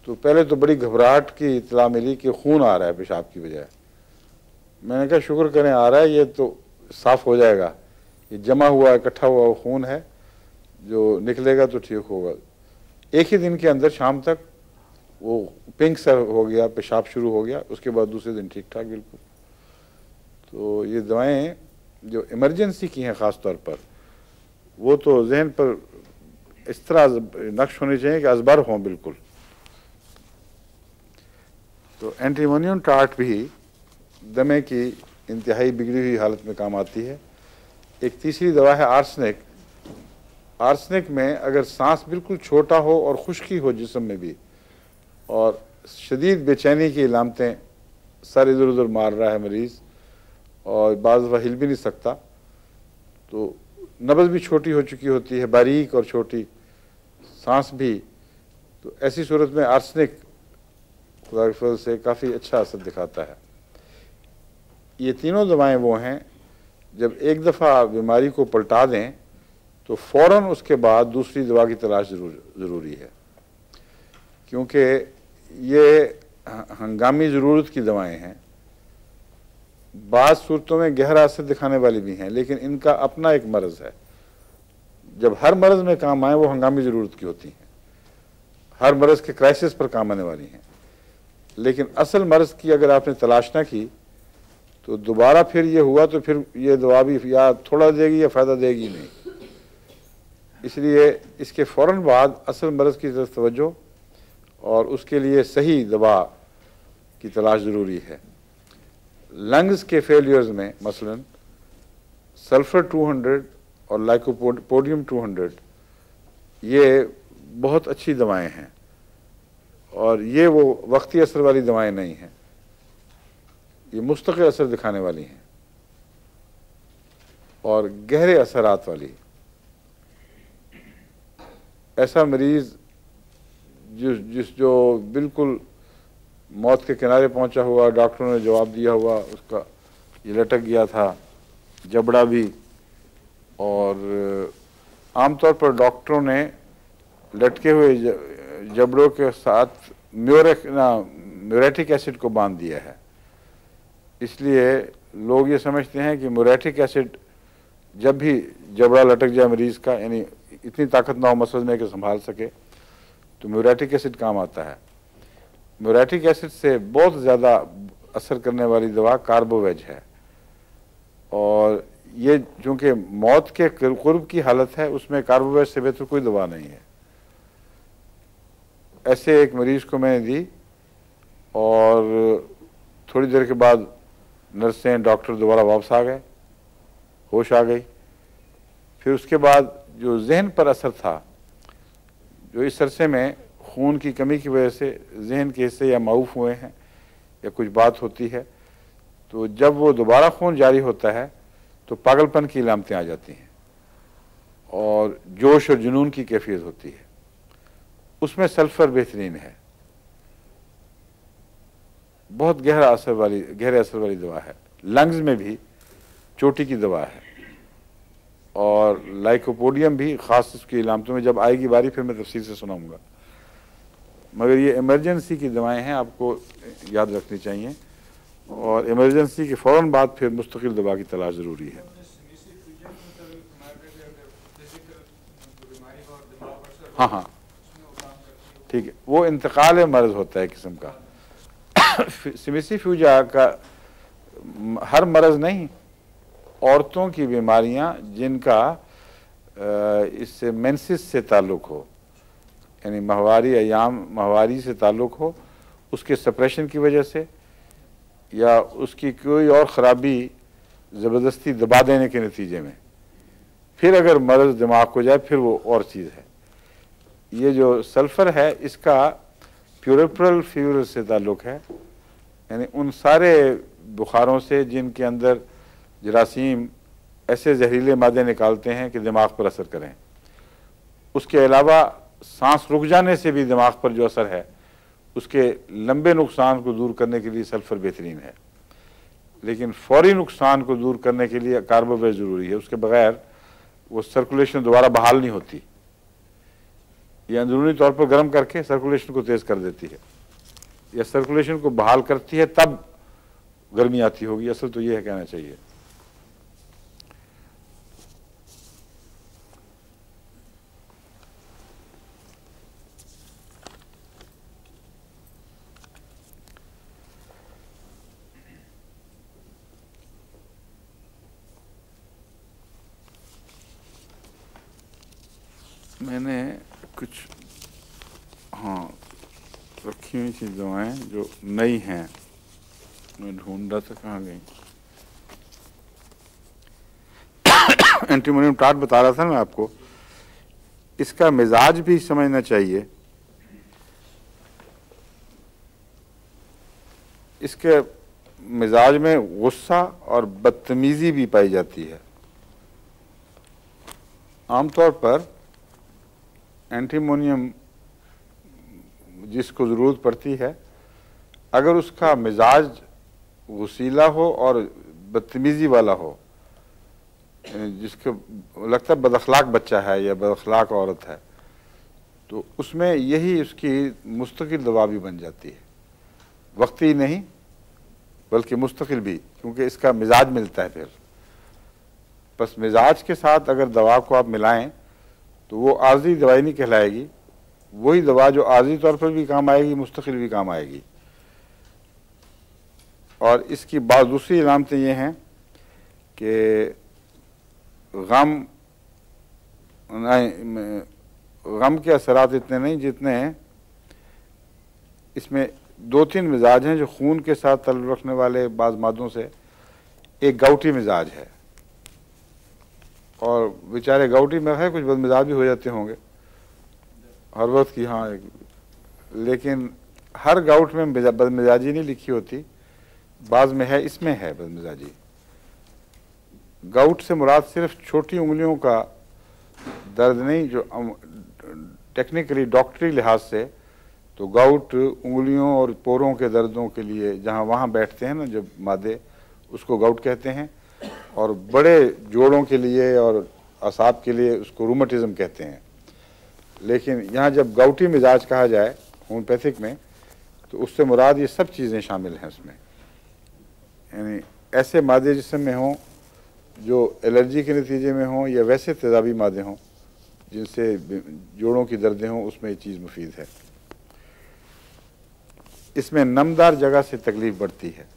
तो पहले तो बड़ी घबराहट की इतला मिली कि खून आ रहा है पेशाब की बजाय। मैंने कहा शुक्र करें आ रहा है, ये तो साफ़ हो जाएगा, ये जमा हुआ इकट्ठा हुआ वो खून है, जो निकलेगा तो ठीक होगा। एक ही दिन के अंदर शाम तक वो पिंक सर हो गया, पेशाब शुरू हो गया, उसके बाद दूसरे दिन ठीक ठाक बिल्कुल। तो ये दवाएं जो इमरजेंसी की हैं ख़ास तौर पर, वो तो जहन पर इस तरह नक्श होने चाहिए कि अजबर हों बिल्कुल। तो एंटीमोनियम टार्ट भी दमे की इंतहाई बिगड़ी हुई हालत में काम आती है। एक तीसरी दवा है आर्सेनिक। आर्सेनिक में अगर सांस बिल्कुल छोटा हो और खुश्की हो जिस्म में भी, और शदीद बेचैनी की इलामतें, सर इधर उधर मार रहा है मरीज़ और बाज़ दफ़ा हिल भी नहीं सकता, तो नब्ज़ भी छोटी हो चुकी होती है, बारीक और छोटी सांस भी, तो ऐसी सूरत में आर्सेनिक खुदा के फजल से काफ़ी अच्छा असर दिखाता है। ये तीनों दवाएं वो हैं जब एक दफ़ा बीमारी को पलटा दें तो फ़ौरन उसके बाद दूसरी दवा की तलाश ज़रूरी है, क्योंकि ये हंगामी ज़रूरत की दवाएं हैं। बाज़ सूरतों में गहरा असर दिखाने वाली भी हैं, लेकिन इनका अपना एक मर्ज़ है। जब हर मर्ज़ में काम आए वो हंगामी ज़रूरत की होती हैं, हर मर्ज़ के क्राइसिस पर काम आने वाली हैं। लेकिन असल मर्ज़ की अगर आपने तलाश ना की तो दोबारा फिर ये हुआ तो फिर ये दवा भी या थोड़ा देगी या फ़ायदा देगी नहीं। इसलिए इसके फ़ौरन बाद असल मर्ज़ की तरफ तवज्जो और उसके लिए सही दवा की तलाश ज़रूरी है। लंग्स के फेलियर्स में मसलन सल्फ़र 200 और लाइकोपोडियम 200 ये बहुत अच्छी दवाएं हैं, और ये वो वक्ती असर वाली दवाएं नहीं हैं, ये मुस्तक़िल असर दिखाने वाली हैं और गहरे असरात वाली। ऐसा मरीज़ जो बिल्कुल मौत के किनारे पहुंचा हुआ, डॉक्टरों ने जवाब दिया हुआ, उसका ये लटक गया था जबड़ा भी, और आमतौर पर डॉक्टरों ने लटके हुए जबड़ों के साथ म्यूरेटिक एसिड को बांध दिया है। इसलिए लोग ये समझते हैं कि म्यूरेटिक एसिड जब भी जबड़ा लटक जाए मरीज़ का, यानी इतनी ताकत ना हो मसल्स में कि संभाल सके, तो म्यूरेटिक एसिड काम आता है। म्यूरेटिक एसिड से बहुत ज़्यादा असर करने वाली दवा कार्बोवेज है, और ये चूँकि मौत के कुर्ब की हालत है, उसमें कार्बोवेज से बेहतर कोई दवा नहीं है। ऐसे एक मरीज़ को मैंने दी और थोड़ी देर के बाद नर्सें डॉक्टर दोबारा वापस आ गए, होश आ गई। फिर उसके बाद जो जहन पर असर था, जो इस अरसे में खून की कमी की वजह से जहन के हिस्से या माऊफ हुए हैं या कुछ बात होती है, तो जब वो दोबारा खून जारी होता है तो पागलपन की इलामतें आ जाती हैं और जोश और जुनून की कैफियत होती है। उसमें सल्फ़र बेहतरीन है, बहुत गहरे असर वाली दवा है। लंग्स में भी चोटी की दवा है, और लाइकोपोडियम भी ख़ास उसकी इलामतों में जब आएगी बारी फिर मैं तफसील से सुनाऊंगा। मगर ये इमरजेंसी की दवाएं हैं, आपको याद रखनी चाहिए, और इमरजेंसी के फ़ौरन बाद फिर मुस्तकिल दवा की तलाश ज़रूरी है। हाँ हाँ ठीक है, वो इंतकाल मर्ज़ होता है किस्म का। सिमिसीफ्यूजा का हर मर्ज़ नहीं, औरतों की बीमारियां जिनका इससे मेंसिस से ताल्लुक़ हो, यानी माहवारी से ताल्लुक़ हो, उसके सप्रेशन की वजह से या उसकी कोई और ख़राबी ज़बरदस्ती दबा देने के नतीजे में, फिर अगर मर्ज़ दिमाग को जाए फिर वो और चीज़ है। ये जो सल्फ़र है इसका प्यूरप्रल फीवर से ताल्लुक़ है, यानी उन सारे बुखारों से जिनके अंदर जरासीम ऐसे जहरीले मादे निकालते हैं कि दिमाग पर असर करें। उसके अलावा सांस रुक जाने से भी दिमाग पर जो असर है, उसके लंबे नुकसान को दूर करने के लिए सल्फ़र बेहतरीन है, लेकिन फौरी नुकसान को दूर करने के लिए कार्बोवेज ज़रूरी है। उसके बगैर वो सर्कुलेशन दोबारा बहाल नहीं होती, ये अंदरूनी तौर पर गर्म करके सर्कुलेशन को तेज़ कर देती है, या सर्कुलेशन को बहाल करती है तब गर्मी आती होगी, असल तो ये है कहना चाहिए। मैंने कुछ हाँ रखी हुई चीज़ दवाएं जो नई हैं, मैं ढूंढ रहा था कहाँ गई। एंटीमोनियम टार्ट बता रहा था मैं आपको, इसका मिजाज भी समझना चाहिए। इसके मिजाज में गुस्सा और बदतमीजी भी पाई जाती है। आमतौर पर एंटीमोनियम जिसको ज़रूरत पड़ती है, अगर उसका मिजाज गुस्सीला हो और बदतमीजी वाला हो, जिसको लगता है बदअखलाक बच्चा है या बदअखलाक औरत है, तो उसमें यही उसकी मुस्तकिल दवा भी बन जाती है। वक्ती नहीं बल्कि मुस्तकिल भी, क्योंकि इसका मिजाज मिलता है। फिर बस मिजाज के साथ अगर दवा को आप मिलाएं तो वो आर्जी दवाई नहीं कहलाएगी, वही दवा जो आर्जी तौर पर भी काम आएगी, मुस्तकिल भी काम आएगी। और इसकी बात दूसरी अलामतें ये हैं कि गम के असरात इतने नहीं जितने इसमें दो तीन मिजाज हैं जो खून के साथ ताल्लुक़ रखने वाले बाज़ मादों से। एक गाउटी मिजाज है, और बेचारे गाउटी में है कुछ बदमिजाज भी हो जाते होंगे हर वक्त की। हाँ, लेकिन हर गाउट में बदमिजाजी नहीं लिखी होती, बाज़ में है, इसमें है बदमिजाजी। गाउट से मुराद सिर्फ छोटी उंगलियों का दर्द नहीं, जो टेक्निकली डॉक्टरी लिहाज से तो गाउट उंगलियों और पोरों के दर्दों के लिए जहाँ वहाँ बैठते हैं ना जब मादे, उसको गाउट कहते हैं। और बड़े जोड़ों के लिए और असाब के लिए उसको रूमेटिज्म कहते हैं। लेकिन यहाँ जब गाउटी मिजाज कहा जाए होम्योपैथिक में, तो उससे मुराद ये सब चीज़ें शामिल हैं उसमें। यानी ऐसे मादे जिस्म में हों जो एलर्जी के नतीजे में हों, या वैसे तेज़ाबी मादे हों जिनसे जोड़ों की दर्दें हों, उसमें ये चीज़ मुफीद है। इसमें नमदार जगह से तकलीफ बढ़ती है।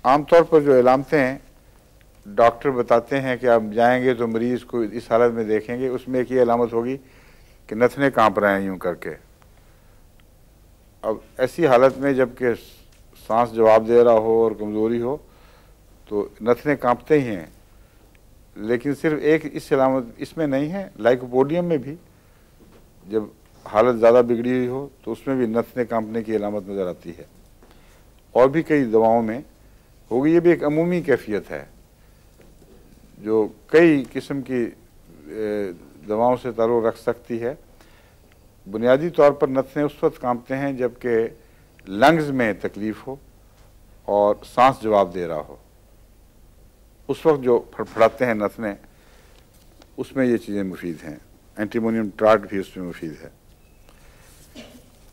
आमतौर पर जो अलामतें हैं डॉक्टर बताते हैं कि आप जाएंगे तो मरीज़ को इस हालत में देखेंगे, उसमें एक ये अलामत होगी कि नथने कांप रहे हैं यूं करके। अब ऐसी हालत में जबकि सांस जवाब दे रहा हो और कमज़ोरी हो तो नथने कांपते ही हैं। लेकिन सिर्फ एक इस अलामत इसमें नहीं है, लाइकोपोडियम में भी जब हालत ज़्यादा बिगड़ी हुई हो तो उसमें भी नथने कांपने की अलामत नज़र आती है। और भी कई दवाओं में होगी। ये भी एक अमूमी कैफियत है जो कई किस्म की दवाओं से ताल्लुक़ रख सकती है। बुनियादी तौर पर नथने उस वक्त कांपते हैं जबकि लंग्स में तकलीफ़ हो और सांस जवाब दे रहा हो, उस वक्त जो फड़फड़ाते हैं नथने, उसमें ये चीज़ें मुफीद हैं। एंटीमोनियम टार्ट भी उसमें मुफीद है।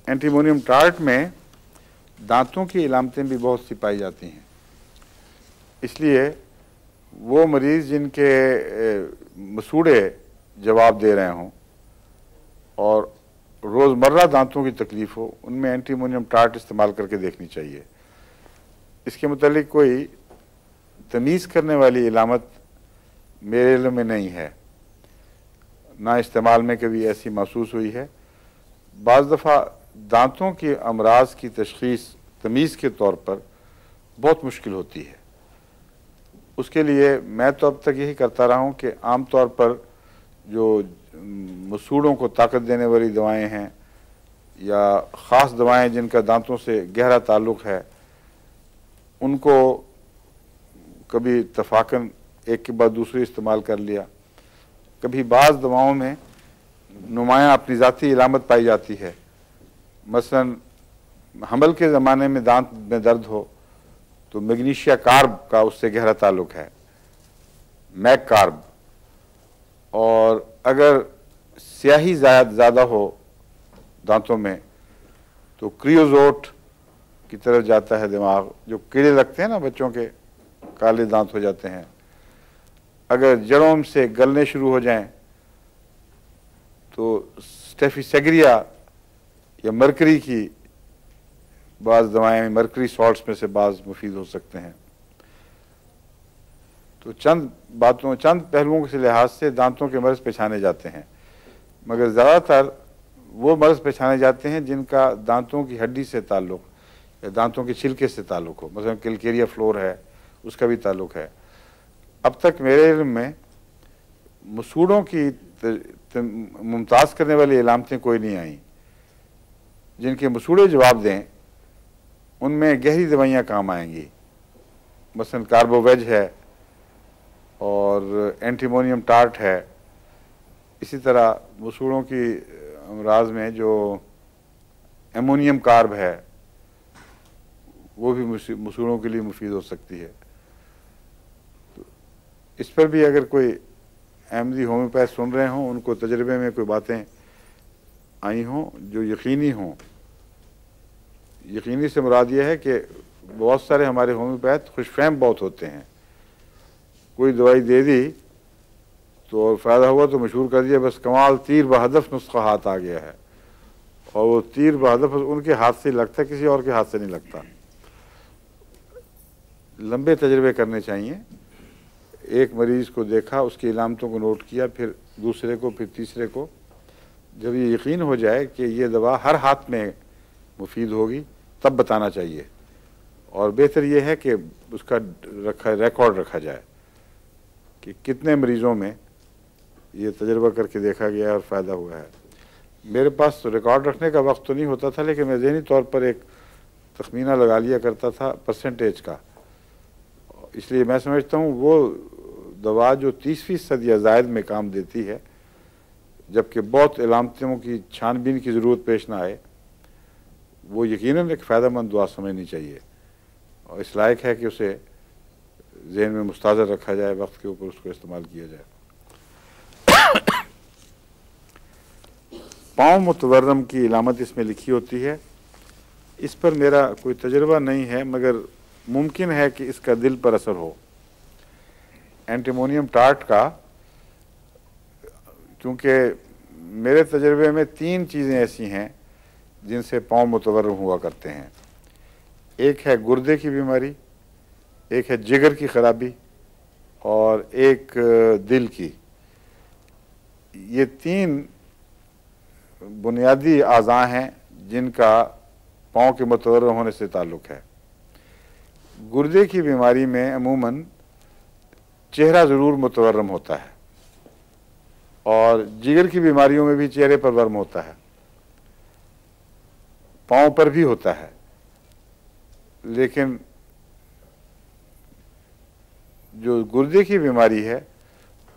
एंटीमोनियम टार्ट में दांतों की अलामतें भी बहुत सी पाई जाती हैं। इसलिए वो मरीज़ जिनके मसूड़े जवाब दे रहे हों और रोज़मर्रा दांतों की तकलीफ़ हो, उनमें एंटीमोनियम टार्ट इस्तेमाल करके देखनी चाहिए। इसके मुतालिक कोई तमीज़ करने वाली अलामत मेरे इल्म में नहीं है, ना इस्तेमाल में कभी ऐसी महसूस हुई है। बाज़ दफ़ा दांतों के अमराज की तशख़ीस तमीज़ के तौर पर बहुत मुश्किल होती है। उसके लिए मैं तो अब तक यही करता रहा हूँ कि आम तौर पर जो मसूड़ों को ताकत देने वाली दवाएं हैं या ख़ास दवाएं जिनका दांतों से गहरा ताल्लुक़ है, उनको कभी इत्तफ़ाक़न एक के बाद दूसरी इस्तेमाल कर लिया। कभी बाज़ दवाओं में नुमायाँ अपनी ज़ाती अलामत पाई जाती है। मसलन हमल के ज़माने में दांत में दर्द हो तो मैग्नीशिया कार्ब का उससे गहरा ताल्लुक़ है, मैग कार्ब। और अगर स्याही ज़्यादा हो दांतों में तो क्रियोजोट की तरफ जाता है दिमाग। जो कीड़े लगते हैं ना बच्चों के, काले दांत हो जाते हैं, अगर जड़ों से गलने शुरू हो जाएं तो स्टेफिसेग्रिया या मरकरी की बाज़ दवाएं, मरकरी सॉल्ट्स में से बाज़ मुफीद हो सकते हैं। तो चंद पहलुओं के लिहाज से दांतों के मर्ज़ पहचाने जाते हैं, मगर ज़्यादातर वो मर्ज़ पहचाने जाते हैं जिनका दांतों की हड्डी से ताल्लुक़ या दांतों के छिलके से ताल्लुक़ हो। मसलन कैलकेरिया फ्लोर है, उसका भी ताल्लुक़ है। अब तक मेरे इल्म में मसूड़ों की मुमताज़ करने वाली इलामतें कोई नहीं आई। जिनके मसूड़े जवाब दें उनमें गहरी दवाइयाँ काम आएंगी। मसलन कार्बोवेज है और एंटीमोनियम टार्ट है। इसी तरह मसूड़ों की अमराज में जो एमोनियम कार्ब है वो भी मसूड़ों के लिए मुफीद हो सकती है। तो इस पर भी अगर कोई अहमदी होम्योपैथ सुन रहे हों, उनको तजर्बे में कोई बातें आई हों जो यकीनी हों। यकीनी से मुराद ये है कि बहुत सारे हमारे होम्योपैथ खुशफहम बहुत होते हैं। कोई दवाई दे दी तो फ़ायदा हुआ तो मशहूर कर दिया, बस कमाल तीर बहदफ नुस्खा हाथ आ गया है, और वो तीर बहदफ उनके हाथ से लगता है, किसी और के हाथ से नहीं लगता। लंबे तजर्बे करने चाहिए। एक मरीज़ को देखा, उसकी इलामतों को नोट किया, फिर दूसरे को, फिर तीसरे को। जब ये यकीन हो जाए कि ये दवा हर हाथ में मुफीद होगी तब बताना चाहिए। और बेहतर ये है कि उसका रिकॉर्ड रखा जाए कि कितने मरीज़ों में ये तजर्बा करके देखा गया है और फ़ायदा हुआ है। मेरे पास तो रिकॉर्ड रखने का वक्त तो नहीं होता था, लेकिन मैं ज़हनी तौर पर एक तखमीना लगा लिया करता था परसेंटेज का। इसलिए मैं समझता हूँ वो दवा जो 30% या ज़ायद में काम देती है, जबकि बहुत इलामतों की छानबीन की ज़रूरत पेश ना आए, वो यकीनन एक फ़ायदेमंद दुआ समझनी चाहिए और इस लायक है कि उसे ज़हन में मुस्ताज़र रखा जाए, वक्त के ऊपर उसको इस्तेमाल किया जाए। पाँव मुतवर्रम की इलामत इसमें लिखी होती है। इस पर मेरा कोई तजर्बा नहीं है, मगर मुमकिन है कि इसका दिल पर असर हो। एंटीमोनियम टार्ट का, क्योंकि मेरे तजर्बे में 3 चीज़ें ऐसी हैं जिनसे पाँव मुतवर्रम हुआ करते हैं। एक है गुर्दे की बीमारी, एक है जिगर की ख़राबी और एक दिल की। ये 3 बुनियादी आज़ा हैं जिनका पाँव के मुतवर्रम होने से ताल्लुक़ है। गुर्दे की बीमारी में अमूमन चेहरा ज़रूर मुतवर्रम होता है और जिगर की बीमारियों में भी चेहरे पर वर्म होता है, पाँव पर भी होता है, लेकिन जो गुर्दे की बीमारी है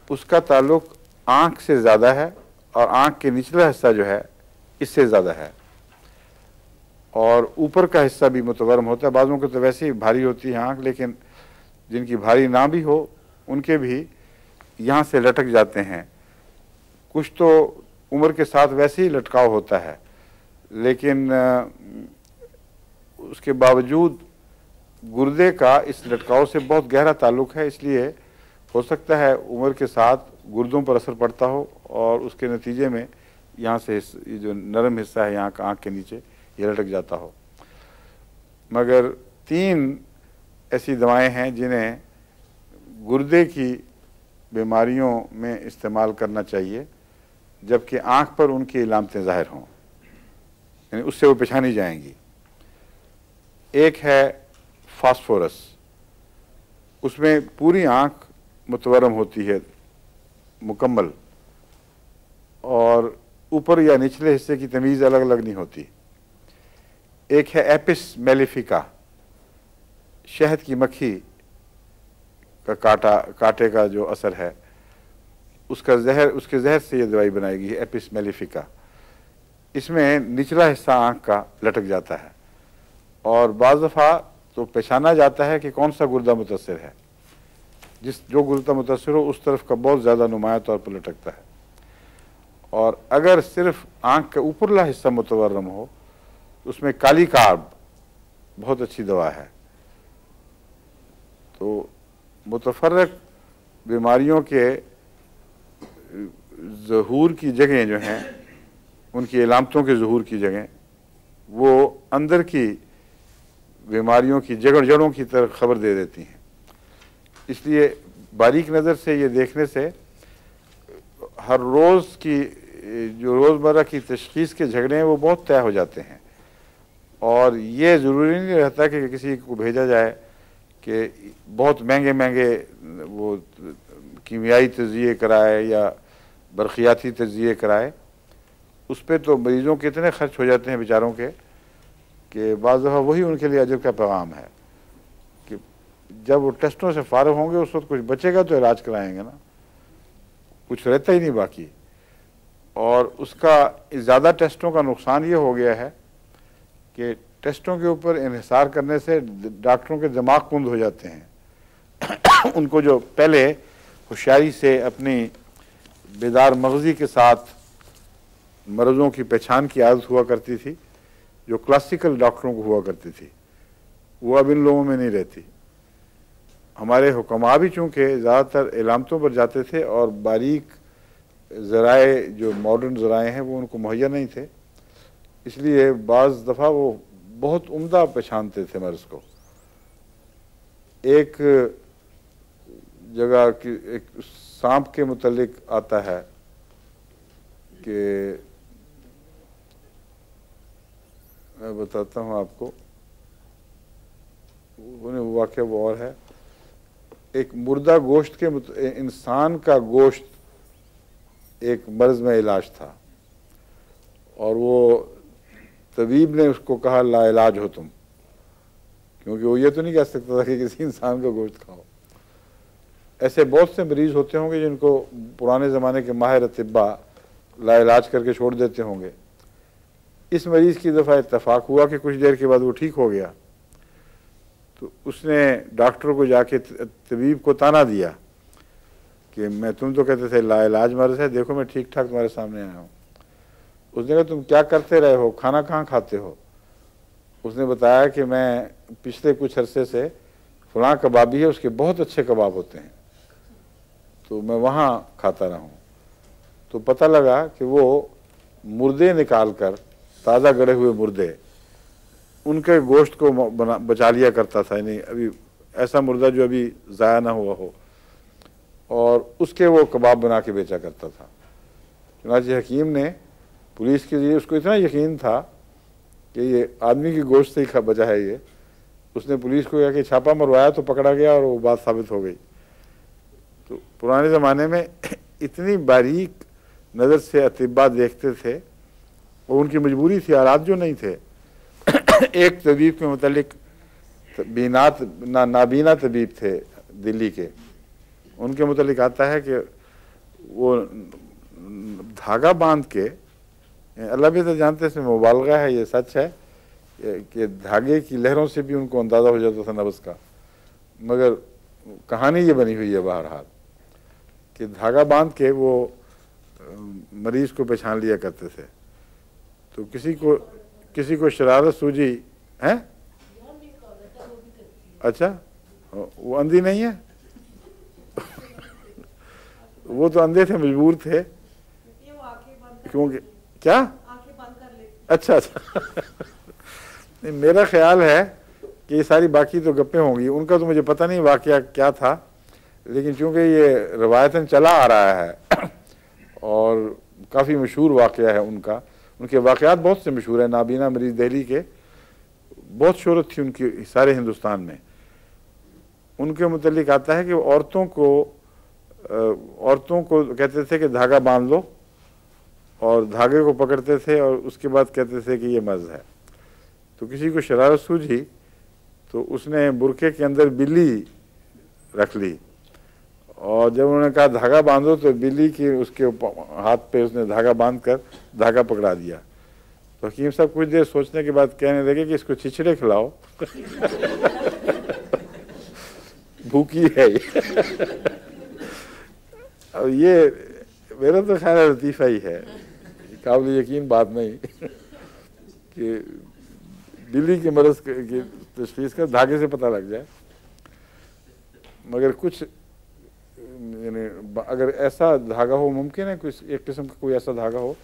उसका ताल्लुक़ आँख से ज़्यादा है और आँख के निचला हिस्सा जो है इससे ज़्यादा है, और ऊपर का हिस्सा भी मुतवर्रम होता है। बाज़ों को तो वैसे ही भारी होती है आँख, लेकिन जिनकी भारी ना भी हो उनके भी यहाँ से लटक जाते हैं। कुछ तो उम्र के साथ वैसे ही लटकाव होता है, लेकिन उसके बावजूद गुर्दे का इस लटकाव से बहुत गहरा ताल्लुक़ है। इसलिए हो सकता है उम्र के साथ गुर्दों पर असर पड़ता हो और उसके नतीजे में यहाँ से ये जो नरम हिस्सा है यहाँ का आँख के नीचे ये लटक जाता हो। मगर 3 ऐसी दवाएं हैं जिन्हें गुर्दे की बीमारियों में इस्तेमाल करना चाहिए, जबकि आँख पर उनकी इलामतें ज़ाहिर हों, यानी उससे वो पहचानी जाएंगी। एक है फास्फोरस, उसमें पूरी आँख मुतवर्रम होती है मुकम्मल, और ऊपर या निचले हिस्से की तमीज़ अलग अलग नहीं होती। एक है एपिस मेलिफिका, शहद की मक्खी का कांटे का जो असर है उसका जहर, उसके जहर से ये दवाई बनाएगी, एपिस मेलिफिका। इसमें निचला हिस्सा आँख का लटक जाता है और बाज़ दफ़ा तो पहचाना जाता है कि कौन सा गुर्दा मुतासिर है। जो गुर्दा मुतासिर हो उस तरफ का बहुत ज़्यादा नुमाया तौर पर लटकता है, और अगर सिर्फ आँख का ऊपरला हिस्सा मुतवर्रम हो तो उसमें काली कार्ब बहुत अच्छी दवा है। तो मुतफर्रक बीमारियों के ज़हूर की जगह जो हैं, उनकी इलामतों के ज़हूर की जगह वो अंदर की बीमारियों की जड़ों की तरफ खबर दे देती हैं। इसलिए बारीक नज़र से ये देखने से हर रोज़ की जो रोज़मर्रा की तशख़ीस के झगड़े हैं वो बहुत तय हो जाते हैं। और ये ज़रूरी नहीं रहता कि किसी को भेजा जाए कि बहुत महंगे महंगे वो कीमियाई तज़किये कराए या बरक़ियाती तज़किये कराए। उस पर तो मरीज़ों के इतने खर्च हो जाते हैं बेचारों के कि बाज़ दफ़ा वही उनके लिए अजर का पैगाम है कि जब वो टेस्टों से फ़ारिग होंगे उस वक्त कुछ बचेगा तो इलाज कराएंगे ना, कुछ रहता ही नहीं बाकी। और उसका ज़्यादा टेस्टों का नुकसान ये हो गया है कि टेस्टों के ऊपर इन्हिसार करने से डॉक्टरों के दिमाग कुंद हो जाते हैं। उनको जो पहले होशियारी से अपनी बेदार मगज़ी के साथ मरीज़ों की पहचान की आदत हुआ करती थी, जो क्लासिकल डॉक्टरों को हुआ करती थी, वो अब इन लोगों में नहीं रहती। हमारे हुक्मा भी चूँकि ज़्यादातर इलामतों पर जाते थे और बारीक ज़राए जो मॉडर्न ज़राए हैं वो उनको मुहैया नहीं थे, इसलिए बाज़ दफ़ा वो बहुत उम्दा पहचानते थे मर्ज़ को। एक जगह की एक सांप के मुतल्लिक आता है कि मैं बताता हूँ आपको, वो वाक़या वो और है। एक मुर्दा गोश्त के इंसान का गोश्त एक मर्ज़ में इलाज था और वो तबीब ने उसको कहा ला इलाज हो तुम, क्योंकि वो ये तो नहीं कह सकता था कि किसी इंसान का गोश्त खाओ। ऐसे बहुत से मरीज़ होते होंगे जिनको पुराने ज़माने के माहिर अतिब्बा ला इलाज करके छोड़ देते होंगे। इस मरीज़ की दफ़ा इत्तफाक हुआ कि कुछ देर के बाद वो ठीक हो गया, तो उसने डॉक्टर को जाके तबीब को ताना दिया कि मैं तुम तो कहते थे ला इलाज मर्ज़ है, देखो मैं ठीक ठाक तुम्हारे सामने आया हूँ। उसने कहा तुम क्या करते रहे हो, खाना कहाँ खाते हो? उसने बताया कि मैं पिछले कुछ अरसे से फलां कबाबी है, उसके बहुत अच्छे कबाब होते हैं, तो मैं वहाँ खाता रहा हूँ। तो पता लगा कि वो मुर्दे निकाल कर, ताज़ा गड़े हुए मुर्दे, उनके गोश्त को बचा लिया करता था, यानी अभी ऐसा मुर्दा जो अभी ज़ाया ना हुआ हो, और उसके वो कबाब बना के बेचा करता था। चुनांचे हकीम ने पुलिस के लिए, उसको इतना यकीन था कि ये आदमी की गोश्त से ही बचा है ये, उसने पुलिस को कि छापा मरवाया तो पकड़ा गया और वो बात साबित हो गई। तो पुराने ज़माने में इतनी बारीक नज़र से अतिब्बा देखते थे, और उनकी मजबूरी थी, हालात जो नहीं थे। एक तबीब के मुतालिक नाबीना तबीब थे दिल्ली के, उनके मुतालिक आता है कि वो धागा बांध के, अल्लाह भी तो जानते हैं मुबालगा है, ये सच है कि धागे की लहरों से भी उनको अंदाज़ा हो जाता था नब्ज़ का, मगर कहानी ये बनी हुई है बहरहाल कि धागा बांध के वो मरीज़ को पहचान लिया करते थे। तो किसी को शरारत सूझी है, अच्छा वो अंधी नहीं है। वो तो अंधे थे, मजबूर थे, क्योंकि क्या, अच्छा नहीं, मेरा ख्याल है कि ये सारी बाकी तो गप्पे होंगी, उनका तो मुझे पता नहीं वाकया क्या था, लेकिन चूंकि ये रवायतन चला आ रहा है और काफ़ी मशहूर वाकया है उनका, उनके वाकयात बहुत से मशहूर हैं। नाबीना मरीज़ दिल्ली के, बहुत शोहरत थी उनकी सारे हिंदुस्तान में। उनके मुतल्लिक आता है कि औरतों को कहते थे कि धागा बांध लो, और धागे को पकड़ते थे और उसके बाद कहते थे कि ये मर्ज़ है। तो किसी को शरारत सूझी तो उसने बुरके के अंदर बिल्ली रख ली, और जब उन्होंने कहा धागा बांधो तो बिल्ली की उसके हाथ पे उसने धागा बांध कर धागा पकड़ा दिया। तो हकीम साहब कुछ देर सोचने के बाद कहने लगे कि इसको छिछड़े खिलाओ। भूखी है ये। अब ये मेरा तो ख्याल लतीफ़ा ही है, काबिल यकीन बात नहीं कि बिल्ली के मर्ज़ की तशख़ीस का धागे से पता लग जाए। मगर कुछ यानी अगर ऐसा धागा हो, मुमकिन है कुछ एक किस्म का कोई ऐसा धागा हो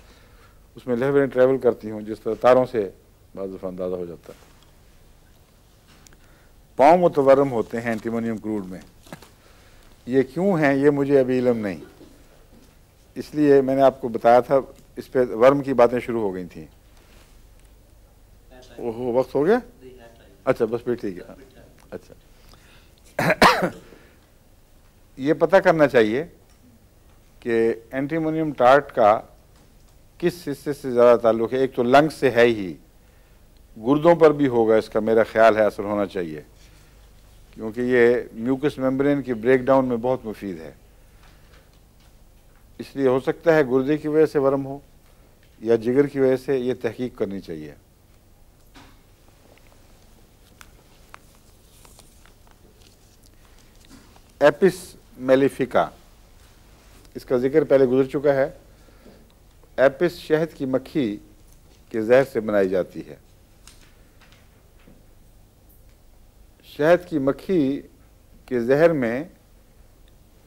उसमें लहरें ट्रैवल करती हों, जिस तरह तारों से बाज़ दफ़ा अंदाज़ा हो जाता है। पाँव मुतवर्रम होते हैं एंटीमोनियम क्रूड में, ये क्यों हैं ये मुझे अभी इल्म नहीं, इसलिए मैंने आपको बताया था इस पे वर्म की बातें शुरू हो गई थी। ओहो वक्त हो गया, अच्छा बस फिर ठीक है। अच्छा ये पता करना चाहिए कि एंटीमोनियम टार्ट का किस हिस्से से ज़्यादा ताल्लुक़ है। एक तो लंग्स से है ही, गुर्दों पर भी होगा इसका मेरा ख्याल है, असर होना चाहिए, क्योंकि ये म्यूकस मेम्ब्रेन की ब्रेकडाउन में बहुत मुफीद है। इसलिए हो सकता है गुर्दे की वजह से वर्म हो या जिगर की वजह से, ये तहकीक करनी चाहिए। एपिस मेलिफिका, इसका जिक्र पहले गुजर चुका है। एपिस शहद की मक्खी के जहर से बनाई जाती है। शहद की मक्खी के जहर में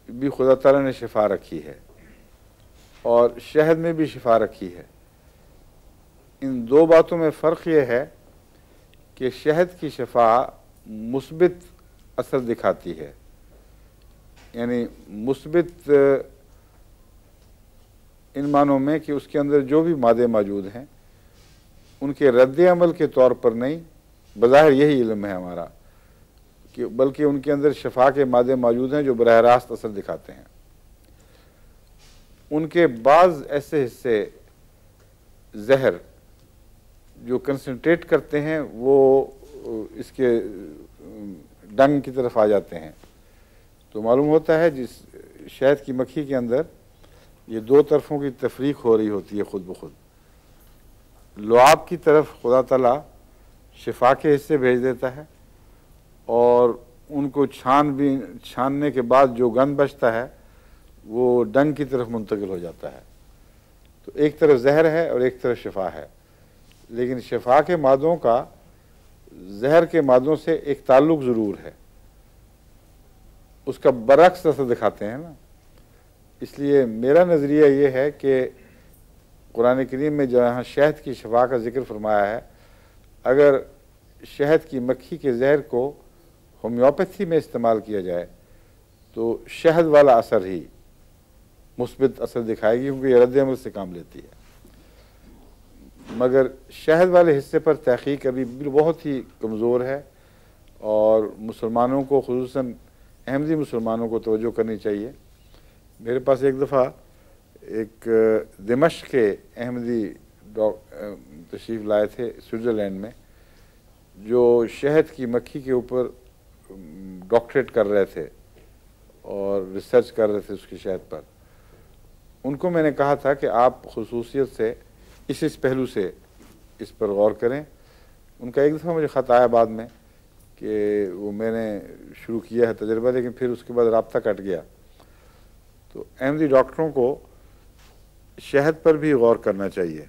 भी खुदा ताला ने शिफा रखी है और शहद में भी शिफा रखी है। इन दो बातों में फ़र्क यह है कि शहद की शिफा मुस्बित असर दिखाती है, यानी मुस्बित इन मानों में कि उसके अंदर जो भी मादे मौजूद हैं उनके रद्द अमल के तौर पर नहीं, बज़ाहिर यही इल्म है हमारा, कि बल्कि उनके अंदर शफा के मादे मौजूद हैं जो बराह रास्त असर दिखाते हैं। उनके बाज़ ऐसे हिस्से जहर जो कंसंट्रेट करते हैं वो इसके डंग की तरफ आ जाते हैं। तो मालूम होता है जिस शहद की मक्खी के अंदर ये दो तरफों की तफरीक हो रही होती है खुद ब खुद। लुआब की तरफ खुदा ताला शिफा के हिस्से भेज देता है और उनको छानने के बाद जो गंद बचता है वो डंग की तरफ मुंतकिल हो जाता है। तो एक तरफ जहर है और एक तरफ शिफा है, लेकिन शिफा के मादों का जहर के मादों से एक ताल्लुक ज़रूर है, उसका बरक्स असर दिखाते हैं ना। इसलिए मेरा नज़रिया ये है कि कुरान करीम में जहाँ शहद की शिफा का जिक्र फरमाया है, अगर शहद की मक्खी के जहर को होम्योपैथी में इस्तेमाल किया जाए तो शहद वाला असर ही मुस्बित असर दिखाएगी, क्योंकि ये रद्द अमल से काम लेती है। मगर शहद वाले हिस्से पर तहकीक अभी बहुत ही कमज़ोर है और मुसलमानों को, खुसूसन अहमदी मुसलमानों को तवज्जो करनी चाहिए। मेरे पास एक दफ़ा एक दिमश्क के अहमदी तशरीफ़ लाए थे स्विट्ज़रलैंड में, जो शहद की मक्खी के ऊपर डॉक्टरेट कर रहे थे और रिसर्च कर रहे थे उसकी शहद पर। उनको मैंने कहा था कि आप खुसूसियत से इस पहलू से इस पर गौर करें। उनका एक दफ़ा मुझे ख़त आया बाद में कि वो मैंने शुरू किया है तजर्बा, लेकिन फिर उसके बाद राब्ता कट गया। तो अहमदी डॉक्टरों को शहद पर भी गौर करना चाहिए।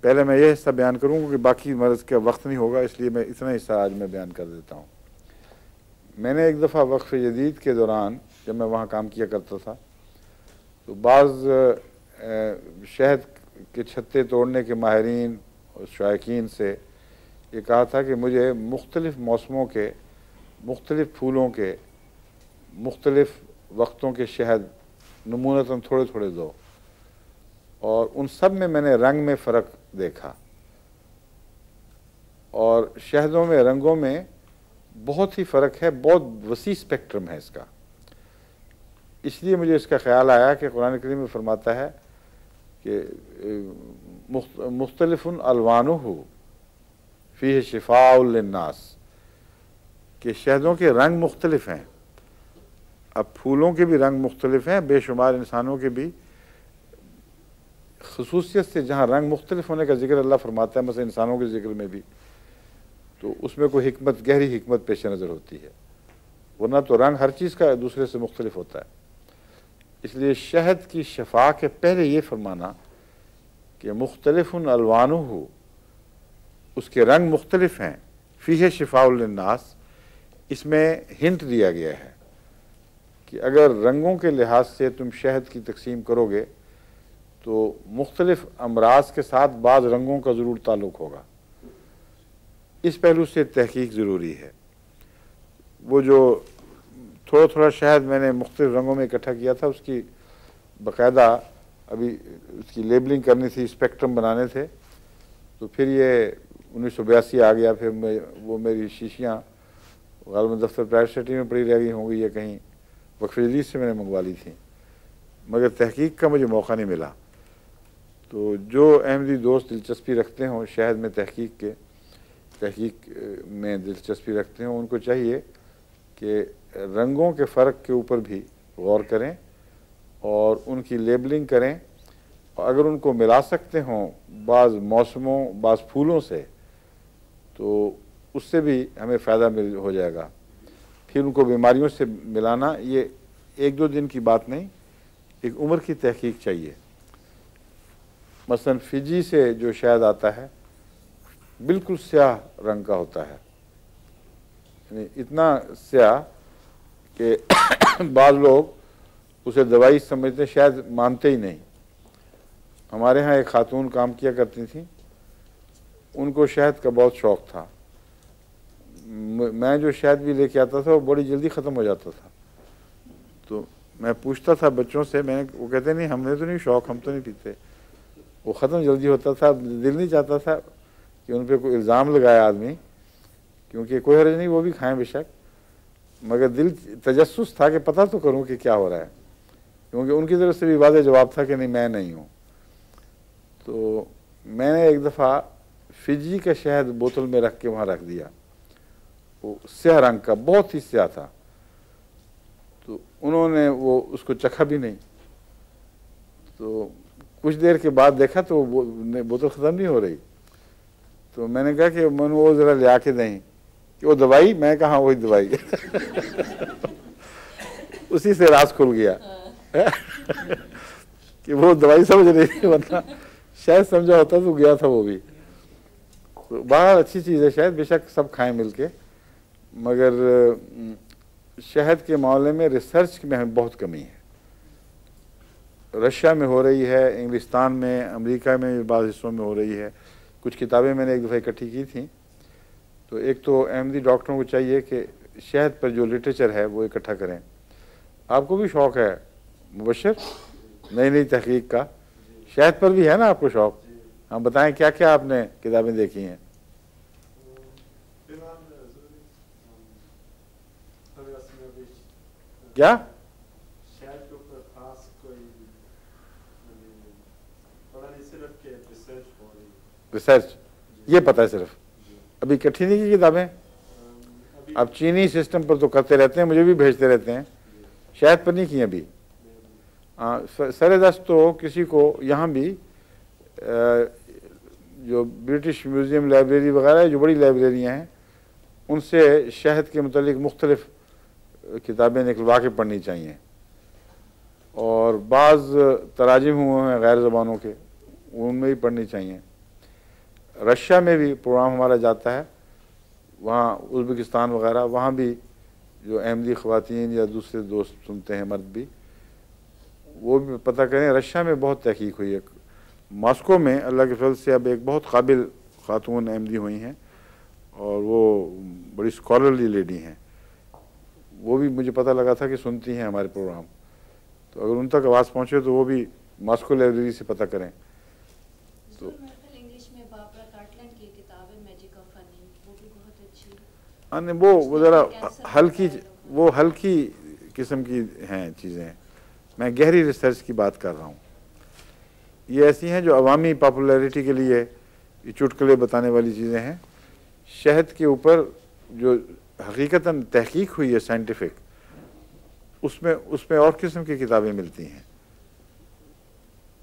पहले मैं ये हिस्सा बयान करूँगा कि बाकी मर्ज़ का वक्त नहीं होगा, इसलिए मैं इतना हिस्सा आज मैं बयान कर देता हूँ। मैंने एक दफ़ा वक्फ़ जदीद के दौरान जब मैं वहाँ काम किया करता था तो बाज़ शहद के छत्ते तोड़ने के माहिरीन और शायकीन से ये कहा था कि मुझे मुख्तलिफ़ मौसमों के, मुख्तलिफ़ फूलों के, मुख्तलिफ़ वक्तों के शहद नमूनतन थोड़े थोड़े दो, और उन सब में मैंने रंग में फ़र्क देखा और शहदों में रंगों में बहुत ही फ़र्क है, बहुत वसी स्पेक्ट्रम है इसका। इसलिए मुझे इसका ख्याल आया कि कुरान करीम में फरमाता है कि मुख्तलिफ़ुन अलवानुहु फ़ीहि शिफ़ाउल लिन्नास, कि शहदों के रंग मुख्तलिफ़ हैं। अब फूलों के भी रंग मुख्तलिफ़ हैं, बेशुमार इंसानों के भी। खसूसियत से जहाँ रंग मुख्तलिफ़ होने का जिक्र अल्लाह फरमाता है, मसलन इंसानों के जिक्र में भी, तो उसमें कोई हिकमत, गहरी हिकमत पेश नज़र होती है, वरना तो रंग हर चीज़ का दूसरे से मुख्तलिफ होता है। इसलिए शहद की शफा के पहले ये फरमाना कि मुख्तलिफ़ुन अलवानुहु, उसके रंग मुख्तलिफ़ हैं, फ़ीहि शिफ़ाउल लिन्नास, इसमें हिंट दिया गया है कि अगर रंगों के लिहाज से तुम शहद की तकसीम करोगे तो मुख्तलिफ़ अमराज के साथ बाज़ रंगों का ज़रूर ताल्लुक़ होगा। इस पहलू से तहकीक ज़रूरी है। वो जो थोड़ा थोड़ा शहद मैंने मुख्तलिफ रंगों में इकट्ठा किया था, उसकी बाकायदा अभी उसकी लेबलिंग करनी थी, स्पेक्ट्रम बनाने थे। तो फिर ये 1982 आ गया, फिर वो मेरी शीशियाँ गालिबन दफ्तर प्राइवेट सिटी में पड़ी रह गई होंगी या कहीं वक्फ जदीद से मैंने मंगवा ली थी, मगर तहकीक का मुझे मौका नहीं मिला। तो जो अहमदी दोस्त दिलचस्पी रखते हों शहद में, तहकीक में दिलचस्पी रखते हों, उनको चाहिए कि रंगों के फ़र्क के ऊपर भी गौर करें और उनकी लेबलिंग करें। और अगर उनको मिला सकते हों बाज़ मौसमों, बाज़ फूलों से, तो उससे भी हमें फ़ायदा हो जाएगा। फिर उनको बीमारियों से मिलाना ये एक दो दिन की बात नहीं, एक उम्र की तहकीक चाहिए। मसलन फिजी से जो शहद आता है बिल्कुल स्याह रंग का होता है, यानी इतना स्याह कि बाज़ लोग उसे दवाई समझते, शायद मानते ही नहीं। हमारे यहाँ एक खातून काम किया करती थी, उनको शहद का बहुत शौक़ था। मैं जो शहद भी लेके आता था वो बड़ी जल्दी ख़त्म हो जाता था। तो मैं पूछता था बच्चों से, वो कहते नहीं हमने तो नहीं शौक़, हम तो नहीं पीते। वो ख़त्म जल्दी होता था। दिल नहीं चाहता था कि उन पर कोई इल्ज़ाम लगाए आदमी, क्योंकि कोई हर्ज नहीं, वो भी खाएं बेशक, मगर दिल तजस्सुस था कि पता तो करूं कि क्या हो रहा है, क्योंकि उनकी तरफ से भी वाज़ेह जवाब था कि नहीं मैं नहीं हूँ। तो मैंने एक दफ़ा फिजी का शहद बोतल में रख के वहाँ रख दिया, वो स्याह रंग का बहुत ही स्याह था। तो उन्होंने वो उसको चखा भी नहीं। तो कुछ देर के बाद देखा तो वो बोतल ख़त्म नहीं हो रही। तो मैंने कहा कि मन वो ज़रा ले आके दें कि वो दवाई, मैं कहा वही दवाई उसी से राज खुल गया कि वो दवाई समझ रही थी, वरना शायद समझा होता तो गया था वो भी। तो बहुत अच्छी चीज़ है शहद, बेशक सब खाएं मिलके, मगर शहद के मामले में रिसर्च में बहुत कमी है। रशिया में हो रही है, इंग्लिस्तान में, अमेरिका में बाज़ हिस्सों में हो रही है। कुछ किताबें मैंने एक दफ़ा इकट्ठी की थी। तो एक तो अहमदी डॉक्टरों को चाहिए कि शहद पर जो लिटरेचर है वो इकट्ठा करें। आपको भी शौक़ है मुबशर नई नई तहकीक का, शहद पर भी है ना आपको शौक़? हम बताएं क्या क्या आपने किताबें देखी हैं? क्या रिसर्च ये पता है सिर्फ, अभी इकट्ठी नहीं की किताबें। अब चीनी सिस्टम पर तो करते रहते हैं, मुझे भी भेजते रहते हैं, शहद पर नहीं की अभी। सरेदस्त तो किसी को यहाँ भी जो ब्रिटिश म्यूज़ियम लाइब्रेरी वगैरह जो बड़ी लाइब्रेरियाँ हैं, उनसे शहद के मुतालिक मुख्तलिफ किताबें निकलवा के पढ़नी चाहिए। और बाज़ तराजिम हुए हैं गैर ज़बानों के, उनमें भी पढ़नी चाहिए। रशिया में भी प्रोग्राम हमारा जाता है, वहाँ उज़्बेकिस्तान वगैरह, वहाँ भी जो अहमदी ख़वातीन या दूसरे दोस्त सुनते हैं मर्द भी, वो भी पता करें। रशिया में बहुत तहकीक हुई है। मॉस्को में अल्लाह के फजल से अब एक बहुत काबिल खातून अहमदी हुई हैं और वो बड़ी स्कॉलरली लेडी हैं। वो भी मुझे पता लगा था कि सुनती हैं हमारे प्रोग्राम। तो अगर उन तक आवाज़ पहुँचे तो वो भी मॉस्को लाइब्रेरी से पता करें। तो अन्य वो ज़रा हल्की किस्म की हैं चीज़ें। मैं गहरी रिसर्च की बात कर रहा हूँ। ये ऐसी हैं जो अवामी पॉपुलैरिटी के लिए ये चुटकुले बताने वाली चीज़ें हैं। शहद के ऊपर जो हकीकतन तहकीक हुई है साइंटिफिक, उसमें और किस्म की किताबें मिलती हैं।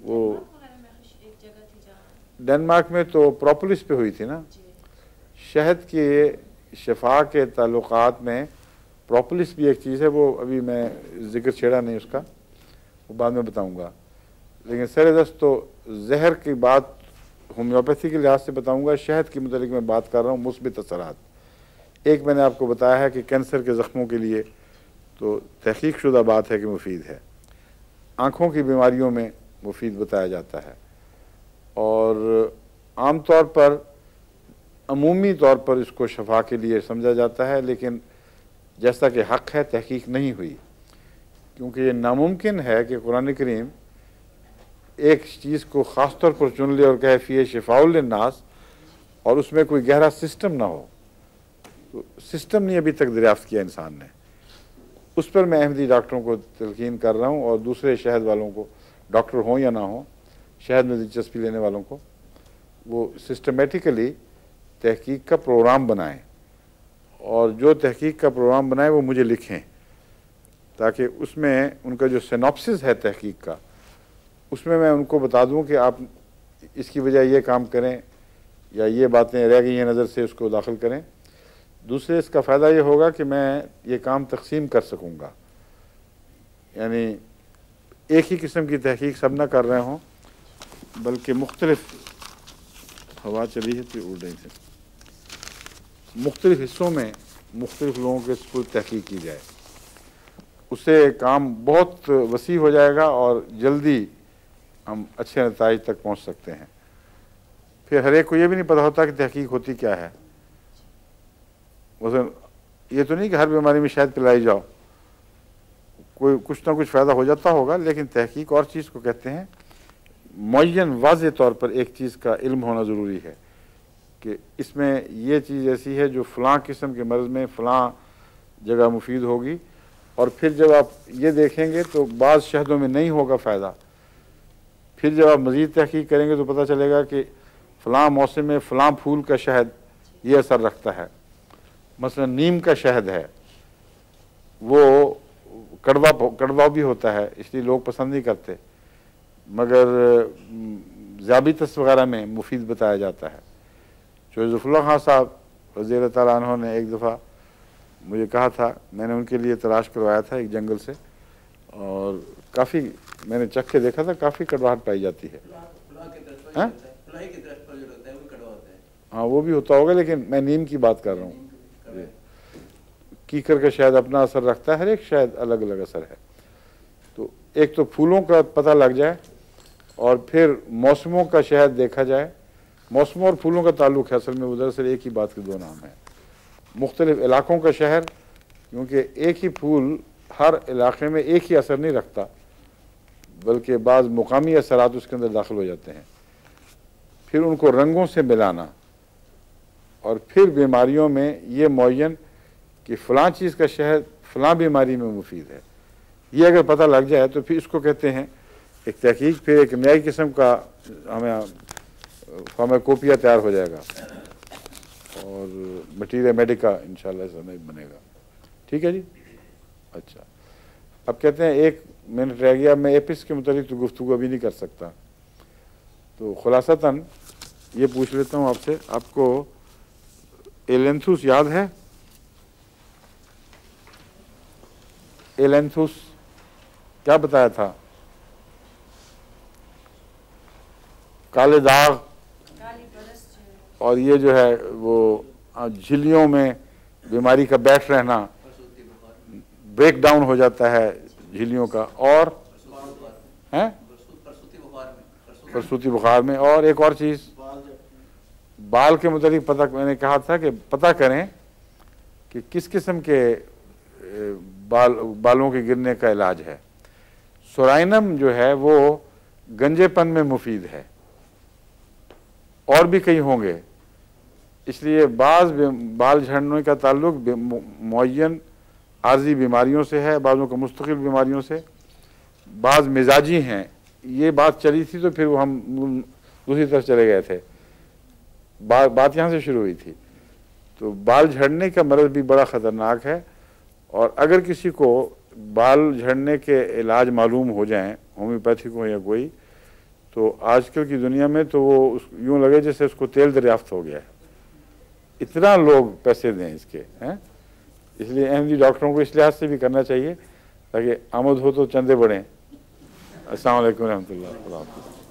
वो डेनमार्क में तो प्रोपोलिस पे हुई थी ना, शहद के शफा के ताल्लुकात में प्रोपोलिस भी एक चीज़ है। वो अभी मैं जिक्र छेड़ा नहीं उसका, वो बाद में बताऊंगा। लेकिन सरेदस्त तो जहर की बात होम्योपैथी के लिहाज से बताऊंगा। शहद के मुतालिक मैं बात कर रहा हूँ मुस्बित असरात। एक मैंने आपको बताया है कि कैंसर के ज़ख्मों के लिए तो तहकीक शुदा बात है कि मुफीद है। आँखों की बीमारियों में मुफीद बताया जाता है। और आम तौर पर अमूमी तौर पर इसको शफा के लिए समझा जाता है, लेकिन जैसा कि हक़ है तहकीक नहीं हुई, क्योंकि ये नामुमकिन है कि कुरान करीम एक चीज़ को ख़ास तौर पर चुन ले और कहे फ़ी शिफ़ाउल लिन्नास और उसमें कोई गहरा सिस्टम ना हो। तो सिस्टम नहीं अभी तक दरियाफ्त किया इंसान ने। उस पर मैं अहमदी डॉक्टरों को तलकीन कर रहा हूँ और दूसरे शहद वालों को, डॉक्टर हों या ना हो, शहद में दिलचस्पी लेने वालों को, वो सिस्टमेटिकली तहकीक का प्रोग्राम बनाएं और जो तहकीक का प्रोग्राम बनाएं वो मुझे लिखें, ताकि उसमें उनका जो सिनॉप्सिस है तहकीक का, उसमें मैं उनको बता दूं कि आप इसकी वजह ये काम करें या ये बातें रह गई हैं नज़र से, उसको दाखिल करें। दूसरे इसका फ़ायदा ये होगा कि मैं ये काम तकसीम कर सकूँगा, यानी एक ही किस्म की तहकीक सब ना कर रहे हों, बल्कि मुख्तलिफ हवा चली है तो उड़ रही थी, मुख्तलिफ हिस्सों में मुख्तलिफ लोगों के थ्रू तहकीक की जाए। उससे काम बहुत वसी हो जाएगा और जल्दी हम अच्छे नताइज तक पहुँच सकते हैं। फिर हर एक को ये भी नहीं पता होता कि तहकीक होती क्या है। मसलन ये तो नहीं कि हर बीमारी में शहद पिलाई जाओ, कोई कुछ ना कुछ फ़ायदा हो जाता होगा, लेकिन तहकीक और चीज़ को कहते हैं। मुअय्यन वाज़ेह तौर पर एक चीज़ का इल्म होना ज़रूरी है कि इसमें ये चीज़ ऐसी है जो फ़लाँ किस्म के मर्ज़ में फ़लाँ जगह मुफीद होगी, और फिर जब आप ये देखेंगे तो बाज़ शहदों में नहीं होगा फ़ायदा। फिर जब आप मज़ीद तहकीक करेंगे तो पता चलेगा कि फ़लाँ मौसम में फ़लाँ फूल का शहद ये असर रखता है। मसलन नीम का शहद है, वो कड़वा भी होता है, इसलिए लोग पसंद नहीं करते, मगर ज़ाबितस वगैरह में मुफीद बताया जाता है। ज़फ़रुल्लाह खान साहब रज़ी अल्लाह तआला अन्हु ने एक दफ़ा मुझे कहा था, मैंने उनके लिए तलाश करवाया था एक जंगल से, और काफ़ी मैंने चख के देखा था, काफ़ी कड़वाहट पाई जाती है। हाँ हाँ, वो भी होता होगा, लेकिन मैं नीम की बात कर रहा हूँ। कीकर का शहद अपना असर रखता है, हर एक शहद अलग अलग असर है। तो एक तो फूलों का पता लग जाए और फिर मौसमों का शहद देखा जाए। मौसमों और फूलों का ताल्लुक़ है असल में, वो दरअसल एक ही बात के दो नाम हैं। मुख्तलिफ इलाक़ों का शहर, क्योंकि एक ही फूल हर इलाक़े में एक ही असर नहीं रखता, बल्कि बाज़ मुकामी असरात उसके अंदर दाखिल हो जाते हैं। फिर उनको रंगों से मिलाना, और फिर बीमारियों में ये मुअय्यन कि फ़लाँ चीज़ का शहद फ़लाँ बीमारी में मुफीद है, ये अगर पता लग जाए तो फिर इसको कहते हैं एक तहकीक। फिर एक नई किस्म का हमें फार्माकोपिया तैयार हो जाएगा और मटीरियल मेडिका इंशाल्लाह समय बनेगा। ठीक है जी। अच्छा, अब कहते हैं 1 मिनट रह गया, मैं एपिस के मुतालिक तो गुफ्तगू अभी नहीं कर सकता, तो खुलासतन ये पूछ लेता हूँ आपसे, आपको एलेंथुस याद है? एलेंथुस क्या बताया था? काले दाग, और ये जो है वो झिल्लियों में बीमारी का बैठ रहना, ब्रेक डाउन हो जाता है झिल्लियों का, और हैं प्रसूति बुखार में, और एक और चीज़ बाल के मुतालिक पता, मैंने कहा था कि पता करें कि किस किस्म के बालों के गिरने का इलाज है। सोराइनम जो है वो गंजेपन में मुफीद है, और भी कई होंगे, इसलिए बाज़ बाल झड़ने का ताल्लुक मुअय्यन आर्जी बीमारियों से है, बाज़ों को मुस्तकिल बीमारियों से, बाज़ मिजाजी हैं। ये बात चली थी तो फिर वो हम दूसरी तरफ चले गए थे, बात यहाँ से शुरू हुई थी। तो बाल झड़ने का मर्ज़ भी बड़ा ख़तरनाक है, और अगर किसी को बाल झड़ने के इलाज मालूम हो जाएं, होम्योपैथिक हो या कोई, तो आजकल की दुनिया में तो वो यूँ लगे जैसे उसको तेल दरियाफ्त हो गया है, इतना लोग पैसे दें इसके हैं। इसलिए अहमदी डॉक्टरों को इस लिहाज से भी करना चाहिए ताकि आमद हो तो चंदे बढ़ें। अस्सलाम वालेकुम रहमतुल्लाह।